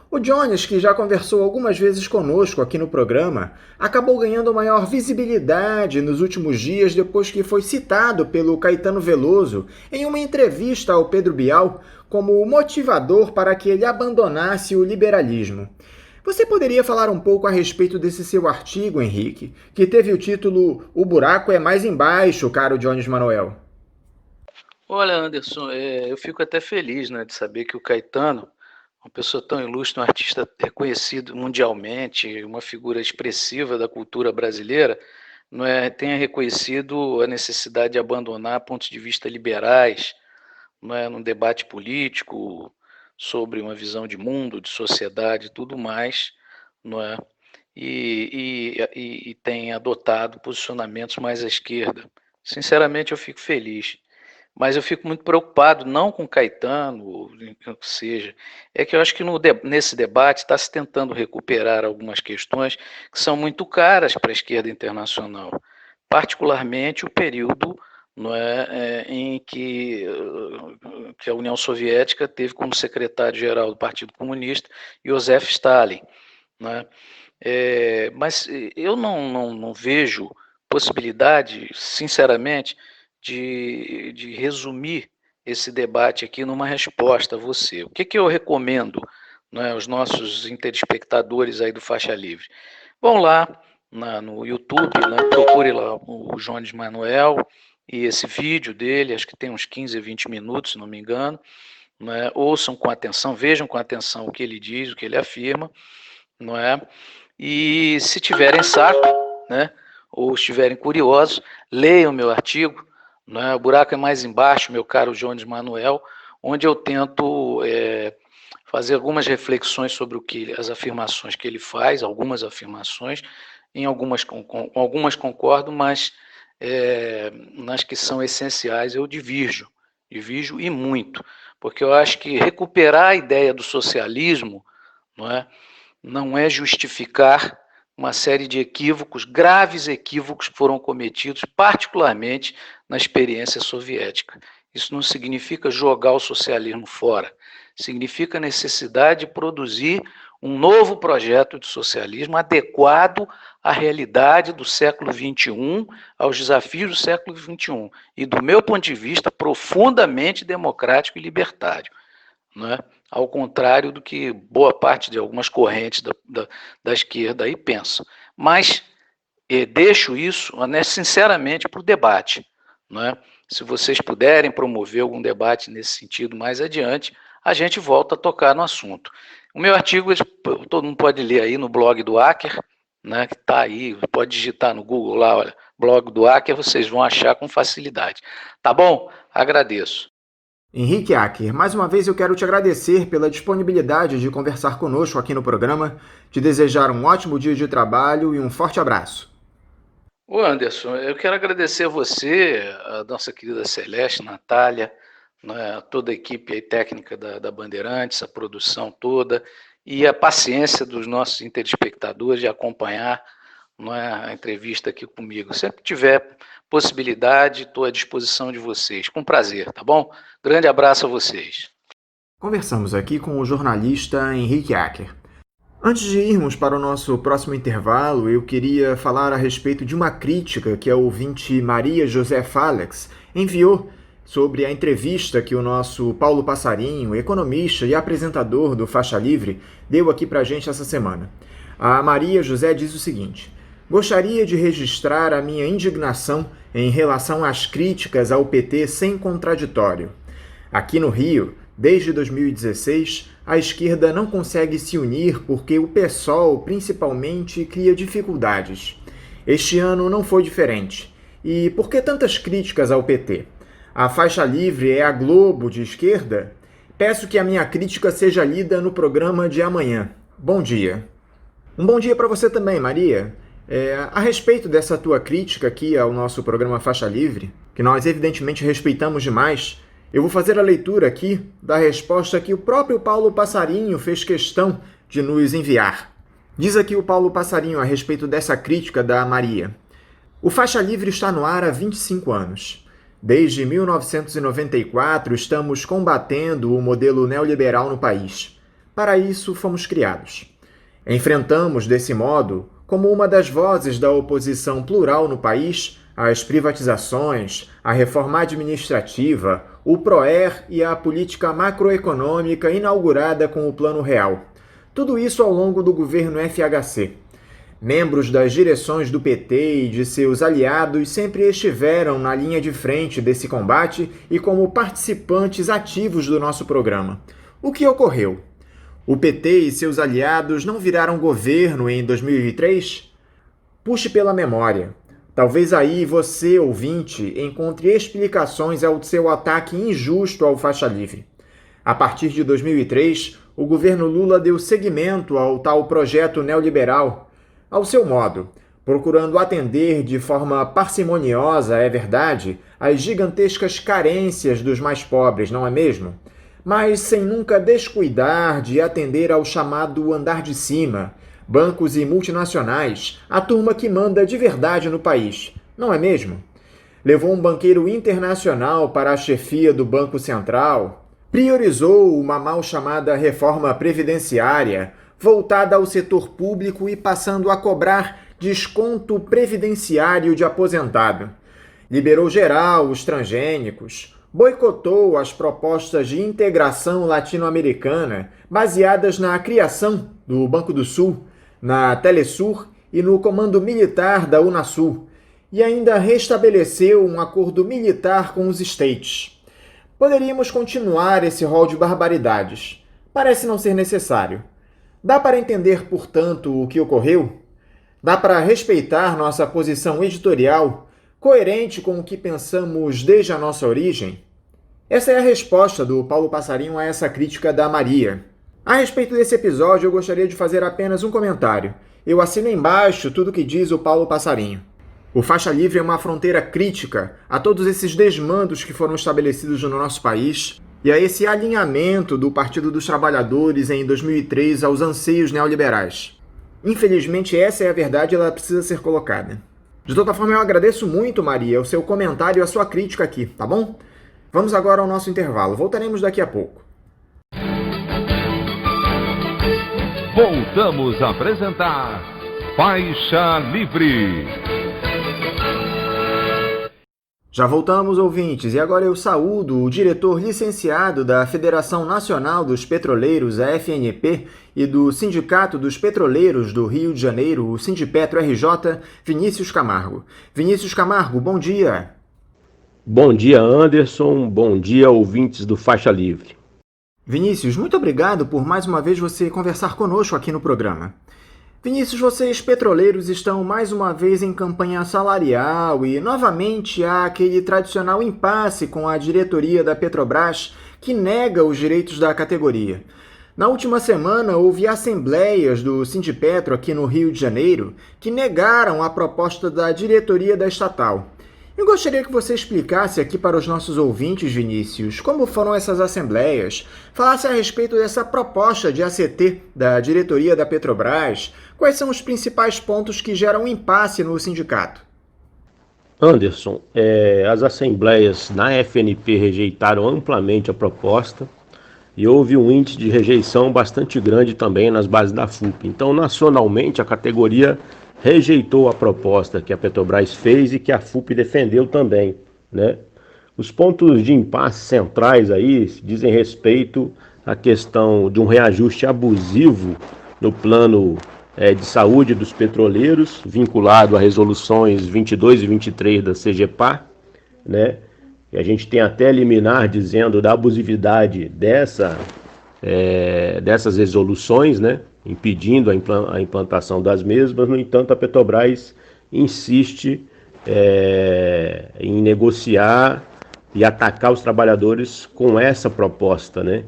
O Jones, que já conversou algumas vezes conosco aqui no programa, acabou ganhando maior visibilidade nos últimos dias depois que foi citado pelo Caetano Veloso em uma entrevista ao Pedro Bial como motivador para que ele abandonasse o liberalismo. Você poderia falar um pouco a respeito desse seu artigo, Henrique, que teve o título "O buraco é mais embaixo, caro Jones Manuel"? Olha, Anderson, eu fico até feliz, né, de saber que o Caetano, uma pessoa tão ilustre, um artista reconhecido mundialmente, uma figura expressiva da cultura brasileira, não é, tenha reconhecido a necessidade de abandonar pontos de vista liberais, não é, num debate político sobre uma visão de mundo, de sociedade e tudo mais, não é, e tem adotado posicionamentos mais à esquerda. Sinceramente, eu fico feliz. Mas eu fico muito preocupado, não com Caetano, ou o que seja, é que eu acho que nesse debate está se tentando recuperar algumas questões que são muito caras para a esquerda internacional, particularmente o período, não é, em que a União Soviética teve como secretário-geral do Partido Comunista Joseph Stalin. Não é? Mas eu não vejo possibilidade, sinceramente, de resumir esse debate aqui numa resposta a você. O que eu recomendo, né, aos nossos interespectadores aí do Faixa Livre? Vão lá no YouTube, né, procure lá o Jones Manuel e esse vídeo dele, acho que tem uns 15, 20 minutos, se não me engano, né, ouçam com atenção, vejam com atenção o que ele diz, o que ele afirma, não é? E se tiverem saco, né, ou estiverem curiosos, leiam meu artigo, né? O buraco é mais embaixo, meu caro Jones Manuel, onde eu tento fazer algumas reflexões sobre as afirmações que ele faz, algumas afirmações, com algumas concordo, mas nas que são essenciais eu divirjo e muito, porque eu acho que recuperar a ideia do socialismo não é justificar uma série de equívocos, graves equívocos que foram cometidos, particularmente na experiência soviética. Isso não significa jogar o socialismo fora, significa a necessidade de produzir um novo projeto de socialismo adequado à realidade do século XXI, aos desafios do século XXI, e, do meu ponto de vista, profundamente democrático e libertário, né? Ao contrário do que boa parte de algumas correntes da esquerda aí pensam. Mas deixo isso, sinceramente, para o debate, né? Se vocês puderem promover algum debate nesse sentido mais adiante, a gente volta a tocar no assunto. O meu artigo, todo mundo pode ler aí no blog do Hacker, né, que está aí, pode digitar no Google lá, olha, blog do Hacker, vocês vão achar com facilidade. Tá bom? Agradeço. Henrique Acker, mais uma vez eu quero te agradecer pela disponibilidade de conversar conosco aqui no programa, te desejar um ótimo dia de trabalho e um forte abraço. Ô Anderson, eu quero agradecer a você, a nossa querida Celeste, Natália, né, toda a equipe aí técnica da Bandeirantes, a produção toda, e a paciência dos nossos interespectadores de acompanhar, a entrevista aqui comigo. Sempre que tiver possibilidade, estou à disposição de vocês. Com prazer, tá bom? Grande abraço a vocês. Conversamos aqui com o jornalista Henrique Acker. Antes de irmos para o nosso próximo intervalo, eu queria falar a respeito de uma crítica que a ouvinte Maria José Falex enviou sobre a entrevista que o nosso Paulo Passarinho, economista e apresentador do Faixa Livre, deu aqui pra gente essa semana. A Maria José diz o seguinte: gostaria de registrar a minha indignação em relação às críticas ao PT sem contraditório. Aqui no Rio, desde 2016, a esquerda não consegue se unir porque o PSOL, principalmente, cria dificuldades. Este ano não foi diferente. E por que tantas críticas ao PT? A Faixa Livre é a Globo de esquerda? Peço que a minha crítica seja lida no programa de amanhã. Bom dia. Um bom dia para você também, Maria. A respeito dessa tua crítica aqui ao nosso programa Faixa Livre, que nós evidentemente respeitamos demais, eu vou fazer a leitura aqui da resposta que o próprio Paulo Passarinho fez questão de nos enviar. Diz aqui o Paulo Passarinho a respeito dessa crítica da Maria. O Faixa Livre está no ar há 25 anos. Desde 1994 estamos combatendo o modelo neoliberal no país. Para isso fomos criados. Enfrentamos, desse modo, como uma das vozes da oposição plural no país, as privatizações, a reforma administrativa, o PROER e a política macroeconômica inaugurada com o Plano Real. Tudo isso ao longo do governo FHC. Membros das direções do PT e de seus aliados sempre estiveram na linha de frente desse combate e como participantes ativos do nosso programa. O que ocorreu? O PT e seus aliados não viraram governo em 2003? Puxe pela memória. Talvez aí você, ouvinte, encontre explicações ao seu ataque injusto ao faixa livre. A partir de 2003, o governo Lula deu seguimento ao tal projeto neoliberal, ao seu modo, procurando atender de forma parcimoniosa, é verdade, às gigantescas carências dos mais pobres, não é mesmo? Mas sem nunca descuidar de atender ao chamado andar de cima, bancos e multinacionais, a turma que manda de verdade no país, não é mesmo? Levou um banqueiro internacional para a chefia do Banco Central, priorizou uma mal chamada reforma previdenciária, voltada ao setor público e passando a cobrar desconto previdenciário de aposentado. Liberou geral os transgênicos, boicotou as propostas de integração latino-americana baseadas na criação do Banco do Sul, na Telesur e no comando militar da Unasul, e ainda restabeleceu um acordo militar com os States. Poderíamos continuar esse rol de barbaridades. Parece não ser necessário. Dá para entender, portanto, o que ocorreu? Dá para respeitar nossa posição editorial, coerente com o que pensamos desde a nossa origem? Essa é a resposta do Paulo Passarinho a essa crítica da Maria. A respeito desse episódio, eu gostaria de fazer apenas um comentário. Eu assino embaixo tudo o que diz o Paulo Passarinho. O faixa livre é uma fronteira crítica a todos esses desmandos que foram estabelecidos no nosso país e a esse alinhamento do Partido dos Trabalhadores em 2003 aos anseios neoliberais. Infelizmente, essa é a verdade e ela precisa ser colocada. De toda forma, eu agradeço muito, Maria, o seu comentário e a sua crítica aqui, tá bom? Vamos agora ao nosso intervalo. Voltaremos daqui a pouco. Voltamos a apresentar Faixa Livre. Já voltamos, ouvintes, e agora eu saúdo o diretor licenciado da Federação Nacional dos Petroleiros, a FNP, e do Sindicato dos Petroleiros do Rio de Janeiro, o Sindipetro RJ, Vinícius Camargo. Vinícius Camargo, bom dia. Bom dia, Anderson. Bom dia, ouvintes do Faixa Livre. Vinícius, muito obrigado por mais uma vez você conversar conosco aqui no programa. Vinícius, vocês petroleiros estão mais uma vez em campanha salarial e novamente há aquele tradicional impasse com a diretoria da Petrobras que nega os direitos da categoria. Na última semana, houve assembleias do Sindipetro aqui no Rio de Janeiro que negaram a proposta da diretoria da estatal. Eu gostaria que você explicasse aqui para os nossos ouvintes, Vinícius, como foram essas assembleias, falasse a respeito dessa proposta de ACT da diretoria da Petrobras, quais são os principais pontos que geram impasse no sindicato. Anderson, as assembleias na FNP rejeitaram amplamente a proposta e houve um índice de rejeição bastante grande também nas bases da FUP. Então, nacionalmente, a categoria rejeitou a proposta que a Petrobras fez e que a FUP defendeu também, né? Os pontos de impasse centrais aí dizem respeito à questão de um reajuste abusivo no plano de saúde dos petroleiros, vinculado a resoluções 22 e 23 da CGPAR, né? E a gente tem até liminar dizendo da abusividade dessas resoluções, né? Impedindo a implantação das mesmas. No entanto, a Petrobras insiste em negociar e atacar os trabalhadores com essa proposta, né?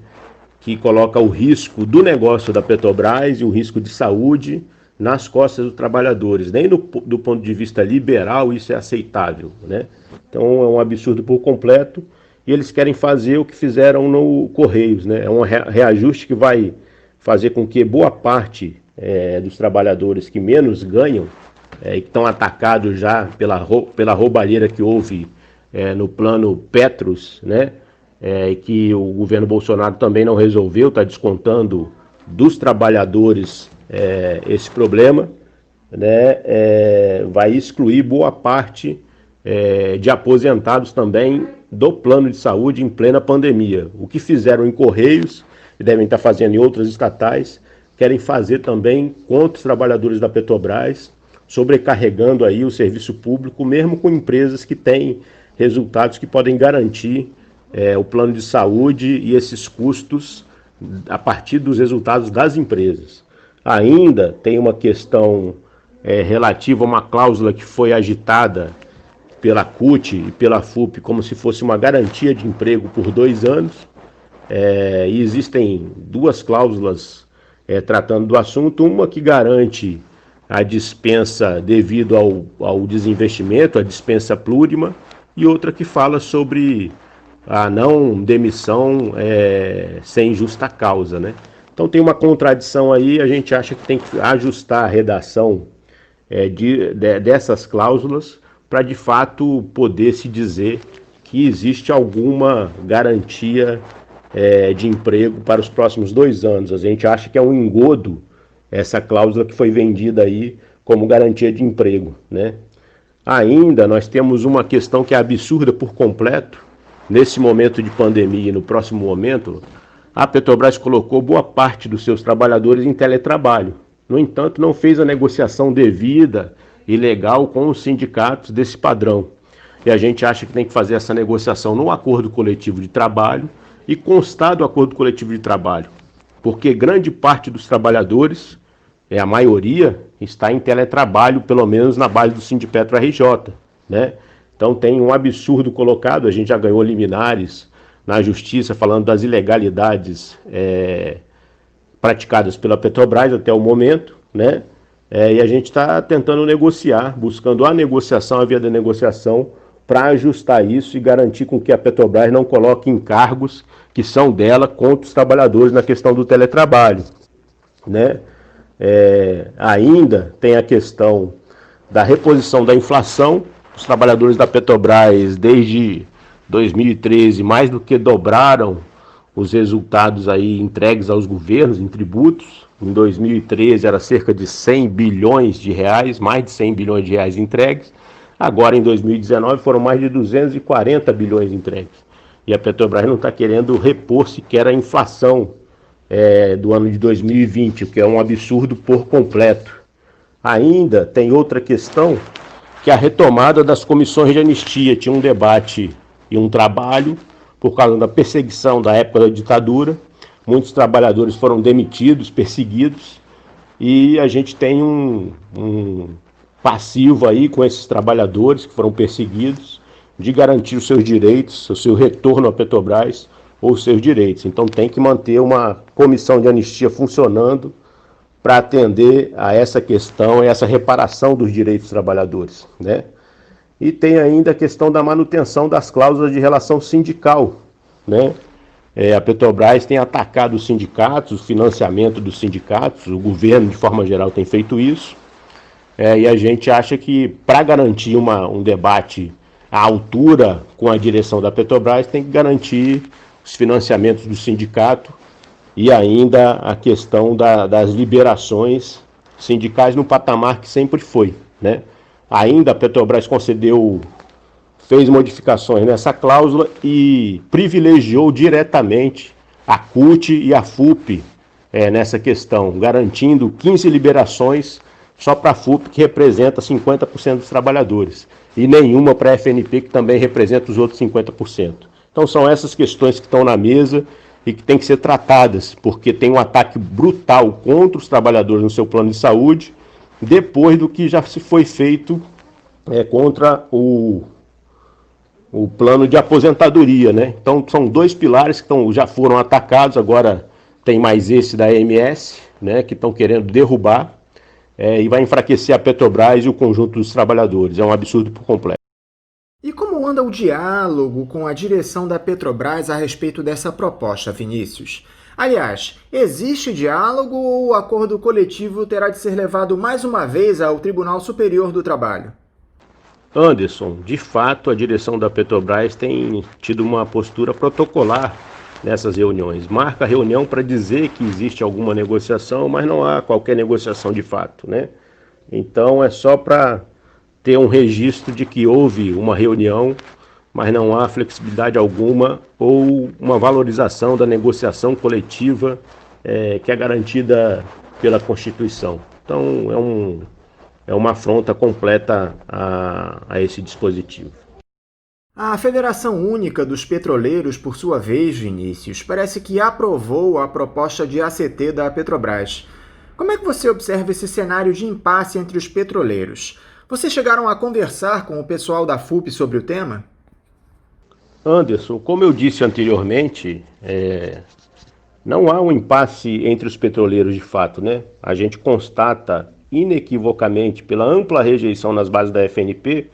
Que coloca o risco do negócio da Petrobras e o risco de saúde nas costas dos trabalhadores. Nem do ponto de vista liberal isso é aceitável, né? Então é um absurdo por completo e eles querem fazer o que fizeram no Correios, né? É um reajuste que vai fazer com que boa parte dos trabalhadores que menos ganham e que estão atacados já pela roubalheira que houve no plano Petros, né? Que o governo Bolsonaro também não resolveu, está descontando dos trabalhadores esse problema, né, vai excluir boa parte de aposentados também do plano de saúde em plena pandemia. O que fizeram em Correios, e devem estar fazendo em outras estatais, querem fazer também contra os trabalhadores da Petrobras, sobrecarregando aí o serviço público, mesmo com empresas que têm resultados que podem garantir o plano de saúde e esses custos a partir dos resultados das empresas. Ainda tem uma questão relativa a uma cláusula que foi agitada pela CUT e pela FUP como se fosse uma garantia de emprego por 2 anos. E existem 2 cláusulas tratando do assunto, uma que garante a dispensa devido ao desinvestimento, a dispensa plurima, e outra que fala sobre a não demissão sem justa causa, né? Então tem uma contradição aí, a gente acha que tem que ajustar a redação dessas cláusulas para de fato poder se dizer que existe alguma garantia de emprego para os próximos 2 anos. A gente acha que é um engodo essa cláusula que foi vendida aí como garantia de emprego, né? Ainda nós temos uma questão que é absurda por completo. Nesse momento de pandemia e no próximo momento, a Petrobras colocou boa parte dos seus trabalhadores em teletrabalho. No entanto, não fez a negociação devida e legal com os sindicatos desse padrão. E a gente acha que tem que fazer essa negociação no acordo coletivo de trabalho e constar do acordo coletivo de trabalho. Porque grande parte dos trabalhadores, a maioria, está em teletrabalho, pelo menos na base do Sindipetro RJ, né? Então tem um absurdo colocado, a gente já ganhou liminares na justiça falando das ilegalidades praticadas pela Petrobras até o momento, né? E a gente está tentando negociar, buscando a negociação, a via da negociação, para ajustar isso e garantir com que a Petrobras não coloque encargos que são dela contra os trabalhadores na questão do teletrabalho, né? Ainda tem a questão da reposição da inflação. Os trabalhadores da Petrobras, desde 2013, mais do que dobraram os resultados aí entregues aos governos em tributos. Em 2013 era cerca de 100 bilhões de reais, mais de 100 bilhões de reais entregues. Agora em 2019 foram mais de 240 bilhões entregues. E a Petrobras não está querendo repor sequer a inflação do ano de 2020, o que é um absurdo por completo. Ainda tem outra questão, que é a retomada das comissões de anistia. Tinha um debate e um trabalho por causa da perseguição da época da ditadura. Muitos trabalhadores foram demitidos, perseguidos, e a gente tem um passivo aí com esses trabalhadores que foram perseguidos de garantir os seus direitos, o seu retorno à Petrobras ou os seus direitos. Então tem que manter uma comissão de anistia funcionando para atender a essa questão e essa reparação dos direitos dos trabalhadores, né? E tem ainda a questão da manutenção das cláusulas de relação sindical, né? A Petrobras tem atacado os sindicatos, o financiamento dos sindicatos, o governo de forma geral tem feito isso, e a gente acha que para garantir um debate à altura com a direção da Petrobras tem que garantir os financiamentos do sindicato e ainda a questão das liberações sindicais no patamar que sempre foi, né? Ainda a Petrobras fez modificações nessa cláusula e privilegiou diretamente a CUT e a FUP nessa questão, garantindo 15 liberações só para a FUP, que representa 50% dos trabalhadores, e nenhuma para a FNP, que também representa os outros 50%. Então são essas questões que estão na mesa e que têm que ser tratadas, porque tem um ataque brutal contra os trabalhadores no seu plano de saúde, depois do que já se foi feito contra o plano de aposentadoria, né? Então são 2 pilares que já foram atacados, agora tem mais esse da AMS, né, que estão querendo derrubar, e vai enfraquecer a Petrobras e o conjunto dos trabalhadores. É um absurdo por completo. E como anda o diálogo com a direção da Petrobras a respeito dessa proposta, Vinícius? Aliás, existe diálogo ou o acordo coletivo terá de ser levado mais uma vez ao Tribunal Superior do Trabalho? Anderson, de fato, a direção da Petrobras tem tido uma postura protocolar nessas reuniões. Marca a reunião para dizer que existe alguma negociação, mas não há qualquer negociação de fato, né? Então é só para ter um registro de que houve uma reunião, mas não há flexibilidade alguma ou uma valorização da negociação coletiva que é garantida pela Constituição. Então é uma afronta completa a esse dispositivo. A Federação Única dos Petroleiros, por sua vez, Vinícius, parece que aprovou a proposta de ACT da Petrobras. Como é que você observa esse cenário de impasse entre os petroleiros? Vocês chegaram a conversar com o pessoal da FUP sobre o tema? Anderson, como eu disse anteriormente, não há um impasse entre os petroleiros de fato, né? A gente constata inequivocamente pela ampla rejeição nas bases da FNP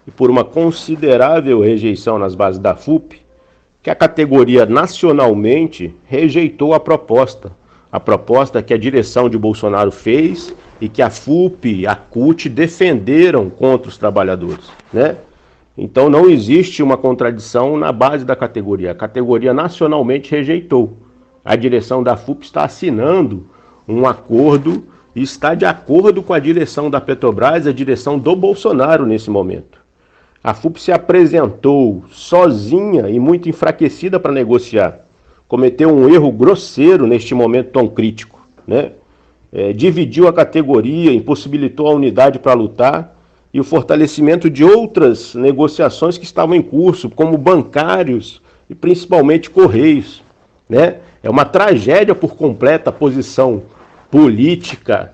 e por uma considerável rejeição nas bases da FUP, que a categoria nacionalmente rejeitou a proposta que a direção de Bolsonaro fez e que a FUP e a CUT defenderam contra os trabalhadores, né? Então não existe uma contradição na base da categoria. A categoria nacionalmente rejeitou. A direção da FUP está assinando um acordo e está de acordo com a direção da Petrobras, a direção do Bolsonaro nesse momento. A FUP se apresentou sozinha e muito enfraquecida para negociar. Cometeu um erro grosseiro neste momento tão crítico, né? Dividiu a categoria, impossibilitou a unidade para lutar e o fortalecimento de outras negociações que estavam em curso, como bancários e principalmente Correios, né? É uma tragédia por completa a posição política,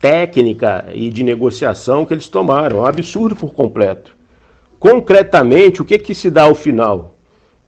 técnica e de negociação que eles tomaram. É um absurdo por completo. Concretamente, o que se dá ao final?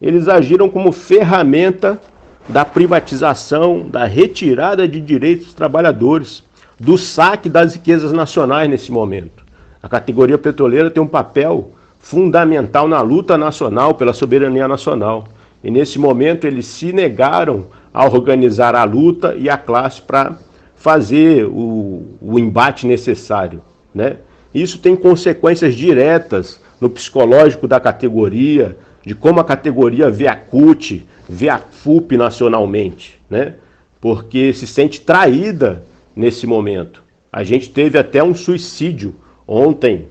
Eles agiram como ferramenta da privatização, da retirada de direitos dos trabalhadores, do saque das riquezas nacionais nesse momento. A categoria petroleira tem um papel fundamental na luta nacional pela soberania nacional. E nesse momento eles se negaram a organizar a luta e a classe para fazer o embate necessário, né? Isso tem consequências diretas no psicológico da categoria, de como a categoria vê a CUT, vê a FUP nacionalmente, né? Porque se sente traída nesse momento. A gente teve até um suicídio ontem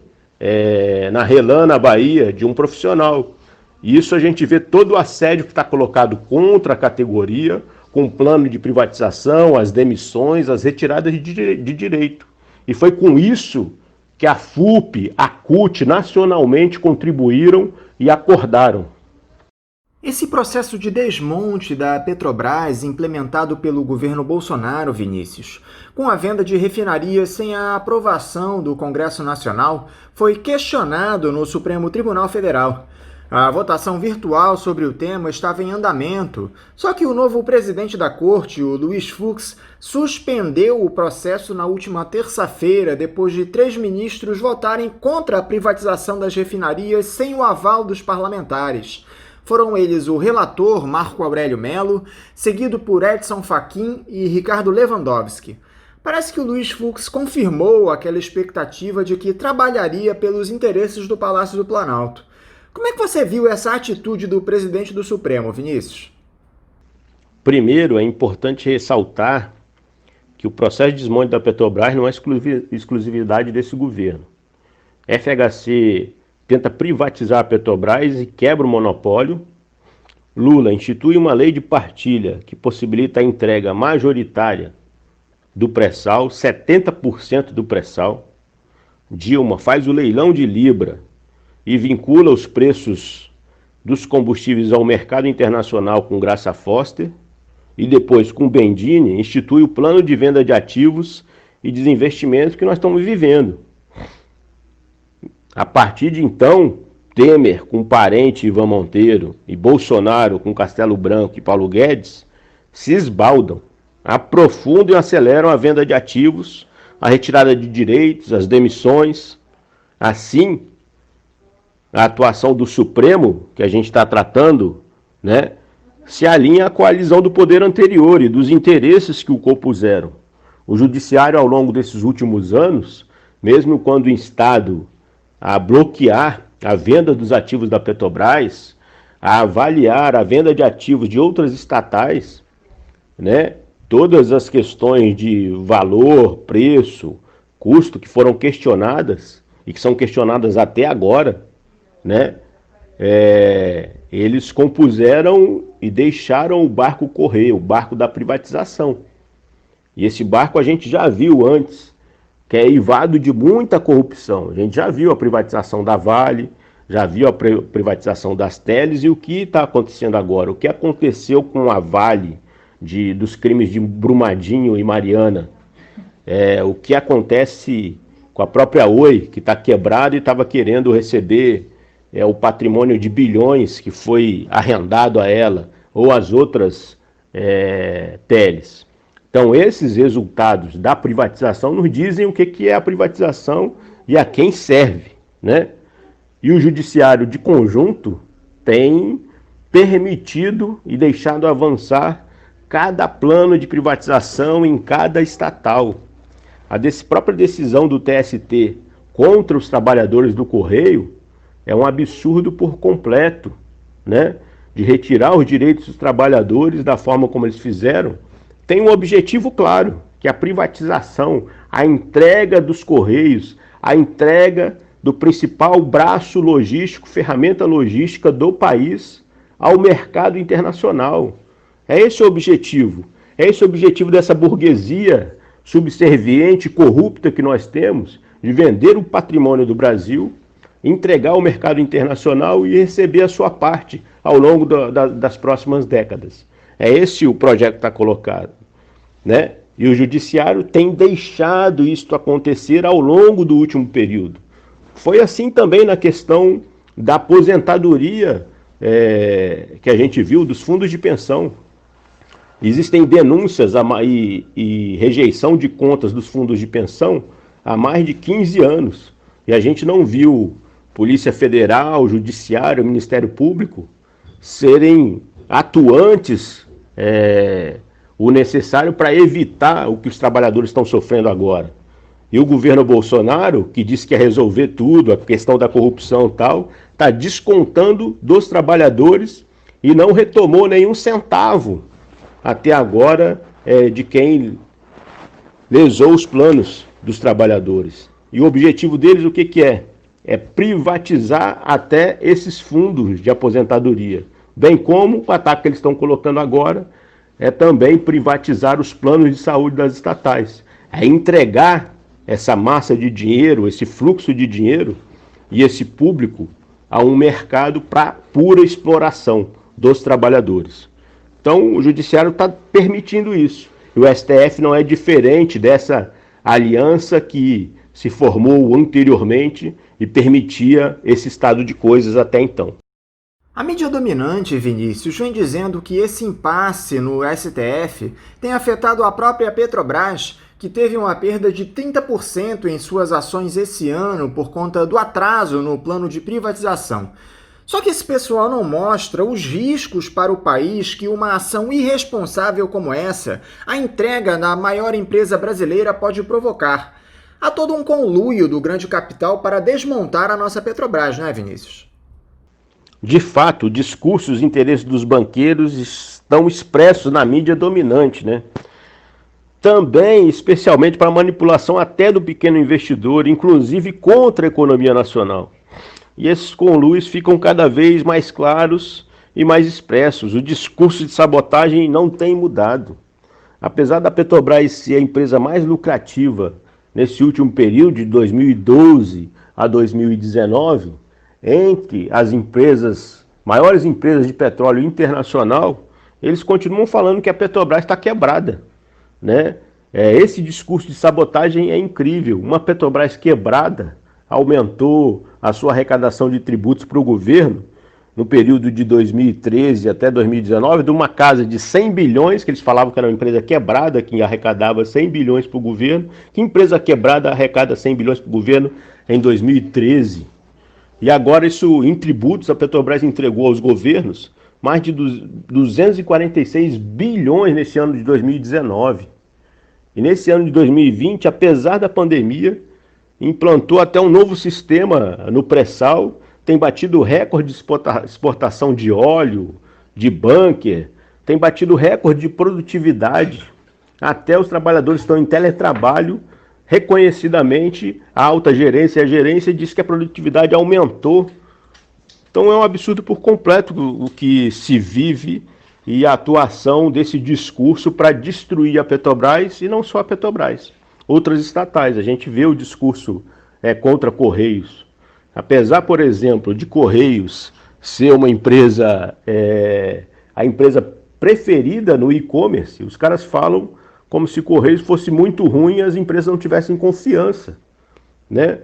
na Relan, na Bahia, de um profissional. E isso a gente vê todo o assédio que está colocado contra a categoria, com o plano de privatização, as demissões, as retiradas de direito. E foi com isso que a FUP, a CUT, nacionalmente contribuíram e acordaram. Esse processo de desmonte da Petrobras, implementado pelo governo Bolsonaro, Vinícius, com a venda de refinarias sem a aprovação do Congresso Nacional, foi questionado no Supremo Tribunal Federal. A votação virtual sobre o tema estava em andamento, só que o novo presidente da corte, o Luiz Fux, suspendeu o processo na última terça-feira, depois de 3 ministros votarem contra a privatização das refinarias sem o aval dos parlamentares. Foram eles o relator Marco Aurélio Mello, seguido por Edson Fachin e Ricardo Lewandowski. Parece que o Luiz Fux confirmou aquela expectativa de que trabalharia pelos interesses do Palácio do Planalto. Como é que você viu essa atitude do presidente do Supremo, Vinícius? Primeiro, é importante ressaltar que o processo de desmonte da Petrobras não é exclusividade desse governo. FHC tenta privatizar a Petrobras e quebra o monopólio. Lula institui uma lei de partilha que possibilita a entrega majoritária do pré-sal, 70% do pré-sal. Dilma faz o leilão de Libra e vincula os preços dos combustíveis ao mercado internacional com Graça Foster. E depois, com Bendini, institui o plano de venda de ativos e desinvestimentos que nós estamos vivendo. A partir de então, Temer com o parente Ivan Monteiro e Bolsonaro com Castelo Branco e Paulo Guedes se esbaldam, aprofundam e aceleram a venda de ativos, a retirada de direitos, as demissões. Assim, a atuação do Supremo, que a gente está tratando, né, se alinha à coalizão do poder anterior e dos interesses que o compuseram. O Judiciário, ao longo desses últimos anos, mesmo quando instado a bloquear a venda dos ativos da Petrobras, a avaliar a venda de ativos de outras estatais, né? Todas as questões de valor, preço, custo que foram questionadas e que são questionadas até agora, né? Eles compuseram e deixaram o barco correr, o barco da privatização. E esse barco a gente já viu antes, que é eivado de muita corrupção. A gente já viu a privatização da Vale, já viu a privatização das Teles, e o que está acontecendo agora? O que aconteceu com a Vale dos crimes de Brumadinho e Mariana? O que acontece com a própria Oi, que está quebrada e estava querendo receber o patrimônio de bilhões que foi arrendado a ela, ou as outras Teles. Então, esses resultados da privatização nos dizem o que é a privatização e a quem serve, né? E o judiciário de conjunto tem permitido e deixado avançar cada plano de privatização em cada estatal. A própria decisão do TST contra os trabalhadores do Correio é um absurdo por completo, né? De retirar os direitos dos trabalhadores da forma como eles fizeram. Tem um objetivo claro, que é a privatização, a entrega dos Correios, a entrega do principal braço logístico, ferramenta logística do país ao mercado internacional. É esse o objetivo. É esse o objetivo dessa burguesia subserviente, corrupta que nós temos, de vender o patrimônio do Brasil, entregar ao mercado internacional e receber a sua parte ao longo das próximas décadas. É esse o projeto que está colocado, né? E o judiciário tem deixado isso acontecer ao longo do último período. Foi assim também na questão da aposentadoria que a gente viu dos fundos de pensão. Existem denúncias e rejeição de contas dos fundos de pensão há mais de 15 anos. E a gente não viu Polícia Federal, Judiciário, Ministério Público serem atuantes o necessário para evitar o que os trabalhadores estão sofrendo agora. E o governo Bolsonaro, que disse que ia resolver tudo, a questão da corrupção e tal, está descontando dos trabalhadores e não retomou nenhum centavo até agora de quem lesou os planos dos trabalhadores. E o objetivo deles o que é? É privatizar até esses fundos de aposentadoria. Bem como o ataque que eles estão colocando agora é também privatizar os planos de saúde das estatais. É entregar essa massa de dinheiro, esse fluxo de dinheiro e esse público a um mercado para pura exploração dos trabalhadores. Então o judiciário está permitindo isso. E o STF não é diferente dessa aliança que se formou anteriormente e permitia esse estado de coisas até então. A mídia dominante, Vinícius, vem dizendo que esse impasse no STF tem afetado a própria Petrobras, que teve uma perda de 30% em suas ações esse ano por conta do atraso no plano de privatização. Só que esse pessoal não mostra os riscos para o país que uma ação irresponsável como essa, a entrega da maior empresa brasileira, pode provocar. Há todo um conluio do grande capital para desmontar a nossa Petrobras, não é, Vinícius? De fato, o discurso e os interesses dos banqueiros estão expressos na mídia dominante, né? Também, especialmente para a manipulação até do pequeno investidor, inclusive contra a economia nacional. E esses conluios ficam cada vez mais claros e mais expressos. O discurso de sabotagem não tem mudado. Apesar da Petrobras ser a empresa mais lucrativa nesse último período, de 2012 a 2019, entre as maiores empresas de petróleo internacional, eles continuam falando que a Petrobras está quebrada, né? Esse discurso de sabotagem é incrível. Uma Petrobras quebrada aumentou a sua arrecadação de tributos para o governo no período de 2013 até 2019, de uma casa de 100 bilhões, que eles falavam que era uma empresa quebrada, que arrecadava 100 bilhões para o governo. Que empresa quebrada arrecada 100 bilhões para o governo em 2013? E agora isso, em tributos, a Petrobras entregou aos governos mais de 246 bilhões nesse ano de 2019. E nesse ano de 2020, apesar da pandemia, implantou até um novo sistema no pré-sal tem batido recorde de exportação de óleo, de bunker, tem batido recorde de produtividade. Até os trabalhadores estão em teletrabalho, reconhecidamente a alta gerência e a gerência diz que a produtividade aumentou. Então é um absurdo por completo o que se vive e a atuação desse discurso para destruir a Petrobras e não só a Petrobras, outras estatais. A gente vê o discurso contra Correios. Apesar, por exemplo, de Correios ser uma empresa, a empresa preferida no e-commerce, os caras falam como se Correios fosse muito ruim e as empresas não tivessem confiança, né?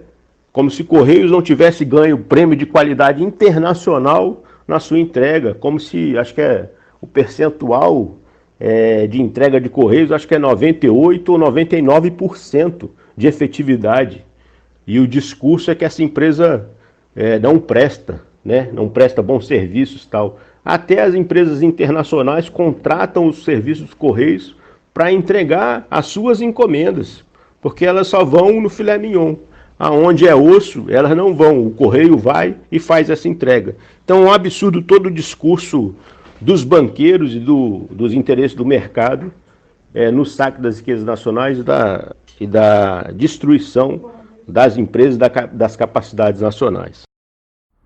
Como se Correios não tivesse ganho prêmio de qualidade internacional na sua entrega, como se, acho que o percentual de entrega de Correios, acho que é 98% ou 99% de efetividade. E o discurso é que essa empresa não presta, né? Não presta bons serviços e tal. Até as empresas internacionais contratam os serviços dos Correios para entregar as suas encomendas, porque elas só vão no filé mignon. Aonde é osso, elas não vão. O Correio vai e faz essa entrega. Então é um absurdo todo o discurso dos banqueiros e dos interesses do mercado no saque das riquezas nacionais e da destruição das empresas, das capacidades nacionais.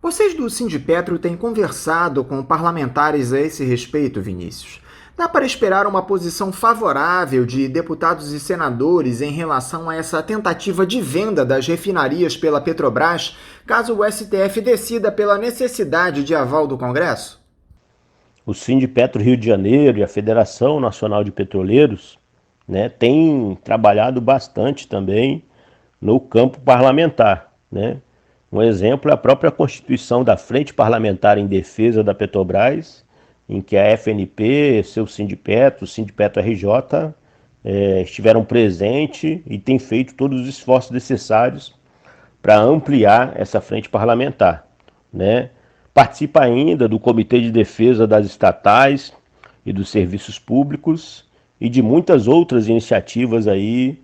Vocês do Sindipetro têm conversado com parlamentares a esse respeito, Vinícius? Dá para esperar uma posição favorável de deputados e senadores em relação a essa tentativa de venda das refinarias pela Petrobras, caso o STF decida pela necessidade de aval do Congresso? O Sindipetro Rio de Janeiro e a Federação Nacional de Petroleiros, né, têm trabalhado bastante também no campo parlamentar, né? Um exemplo é a própria constituição da Frente Parlamentar em Defesa da Petrobras, em que a FNP, seu Sindipetro, o Sindipetro RJ, estiveram presentes e têm feito todos os esforços necessários para ampliar essa frente parlamentar, né? Participa ainda do Comitê de Defesa das Estatais e dos Serviços Públicos e de muitas outras iniciativas aí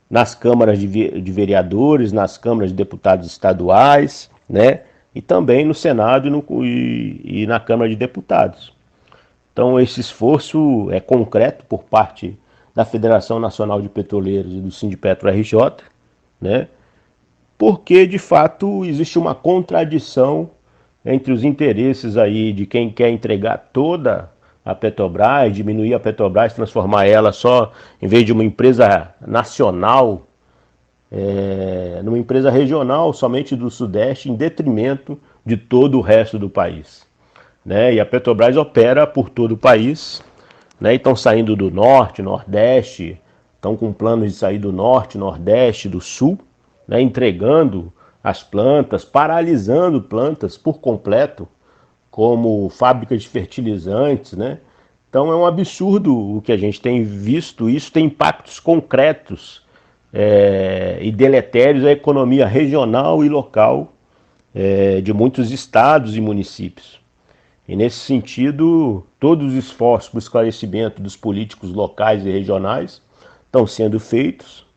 nas câmaras de vereadores, nas câmaras de deputados estaduais, né? E também no Senado e na Câmara de Deputados. Então esse esforço é concreto por parte da Federação Nacional de Petroleiros e do Sindipetro RJ, né? Porque de fato existe uma contradição entre os interesses aí de quem quer entregar toda a Petrobras, diminuir a Petrobras, transformar ela só, em vez de uma empresa nacional, numa empresa regional somente do Sudeste, em detrimento de todo o resto do país, né? E a Petrobras opera por todo o país, né? E estão saindo do Norte, Nordeste, estão com planos de sair do Norte, Nordeste, do Sul, né? Entregando as plantas, paralisando plantas por completo, como fábricas de fertilizantes, né? Então é um absurdo o que a gente tem visto. Isso tem impactos concretos e deletérios à economia regional e local de muitos estados e municípios. E nesse sentido, todos os esforços para o esclarecimento dos políticos locais e regionais estão sendo feitos,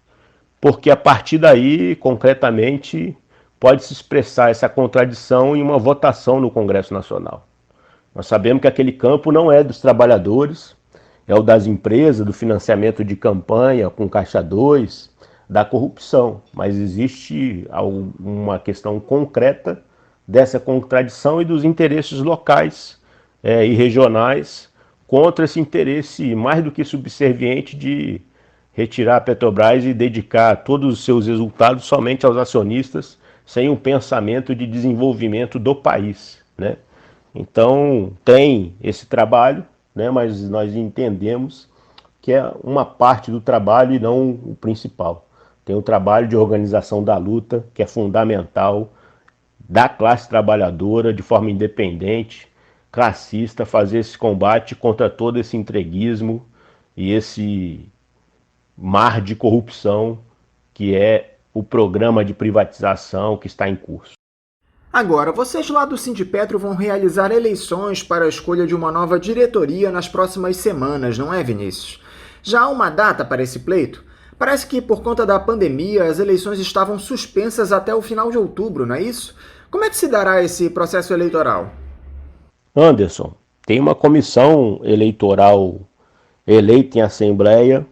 porque a partir daí, concretamente, pode-se expressar essa contradição em uma votação no Congresso Nacional. Nós sabemos que aquele campo não é dos trabalhadores, é o das empresas, do financiamento de campanha com Caixa 2, da corrupção, mas existe uma questão concreta dessa contradição e dos interesses locais e regionais contra esse interesse mais do que subserviente de retirar a Petrobras e dedicar todos os seus resultados somente aos acionistas, sem um pensamento de desenvolvimento do país, né? Então tem esse trabalho, né, mas nós entendemos que é uma parte do trabalho e não o principal. Tem o trabalho de organização da luta, que é fundamental, da classe trabalhadora, de forma independente, classista, fazer esse combate contra todo esse entreguismo e esse mar de corrupção que é o programa de privatização que está em curso. Agora, vocês lá do Sindipetro vão realizar eleições para a escolha de uma nova diretoria nas próximas semanas, não é, Vinícius? Já há uma data para esse pleito? Parece que por conta da pandemia as eleições estavam suspensas até o final de outubro, não é isso? Como é que se dará esse processo eleitoral? Anderson, tem uma comissão eleitoral eleita em Assembleia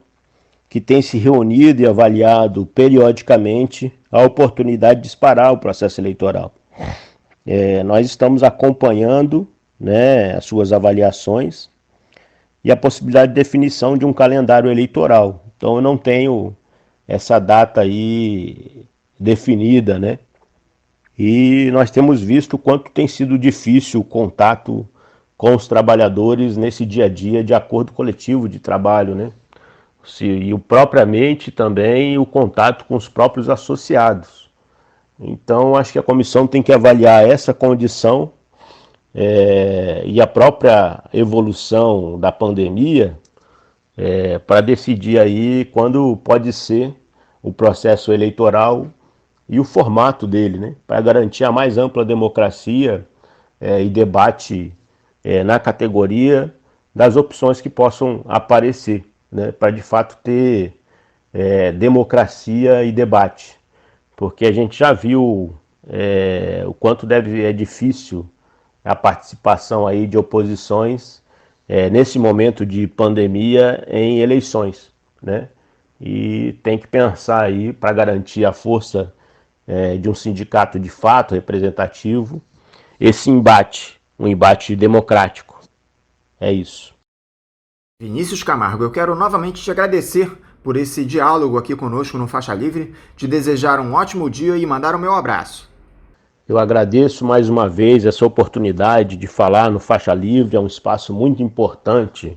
que tem se reunido e avaliado periodicamente a oportunidade de disparar o processo eleitoral. Nós estamos acompanhando, né, as suas avaliações e a possibilidade de definição de um calendário eleitoral. Então eu não tenho essa data aí definida, né? E nós temos visto o quanto tem sido difícil o contato com os trabalhadores nesse dia a dia de acordo coletivo de trabalho, né? E propriamente também o contato com os próprios associados. Então acho que a comissão tem que avaliar essa condição e a própria evolução da pandemia para decidir aí quando pode ser o processo eleitoral e o formato dele, né, para garantir a mais ampla democracia e debate na categoria das opções que possam aparecer, né, para de fato ter democracia e debate, porque a gente já viu o quanto é difícil a participação aí de oposições nesse momento de pandemia em eleições, né? E tem que pensar aí para garantir a força de um sindicato de fato representativo, esse embate, um embate democrático. É isso. Vinícius Camargo, eu quero novamente te agradecer por esse diálogo aqui conosco no Faixa Livre, te desejar um ótimo dia e mandar o meu abraço. Eu agradeço mais uma vez essa oportunidade de falar no Faixa Livre, é um espaço muito importante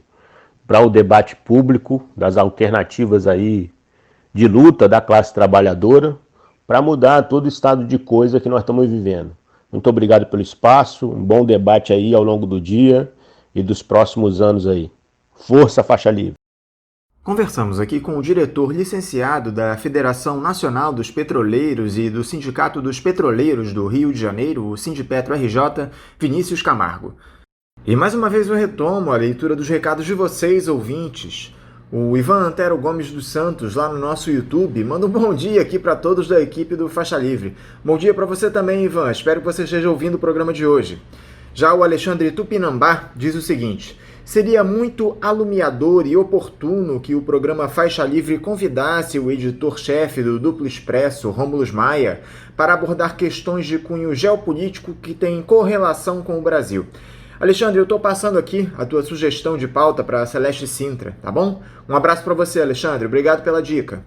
para o debate público das alternativas aí de luta da classe trabalhadora para mudar todo o estado de coisa que nós estamos vivendo. Muito obrigado pelo espaço, um bom debate aí ao longo do dia e dos próximos anos aí. Força Faixa Livre! Conversamos aqui com o diretor licenciado da Federação Nacional dos Petroleiros e do Sindicato dos Petroleiros do Rio de Janeiro, o Sindipetro-RJ, Vinícius Camargo. E mais uma vez eu retomo a leitura dos recados de vocês, ouvintes. O Ivan Antero Gomes dos Santos, lá no nosso YouTube, manda um bom dia aqui para todos da equipe do Faixa Livre. Bom dia para você também, Ivan. Espero que você esteja ouvindo o programa de hoje. Já o Alexandre Tupinambá diz o seguinte: seria muito alumiador e oportuno que o programa Faixa Livre convidasse o editor-chefe do Duplo Expresso, Rômulo Maia, para abordar questões de cunho geopolítico que têm correlação com o Brasil. Alexandre, eu estou passando aqui a tua sugestão de pauta para a Celeste Sintra, tá bom? Um abraço para você, Alexandre. Obrigado pela dica.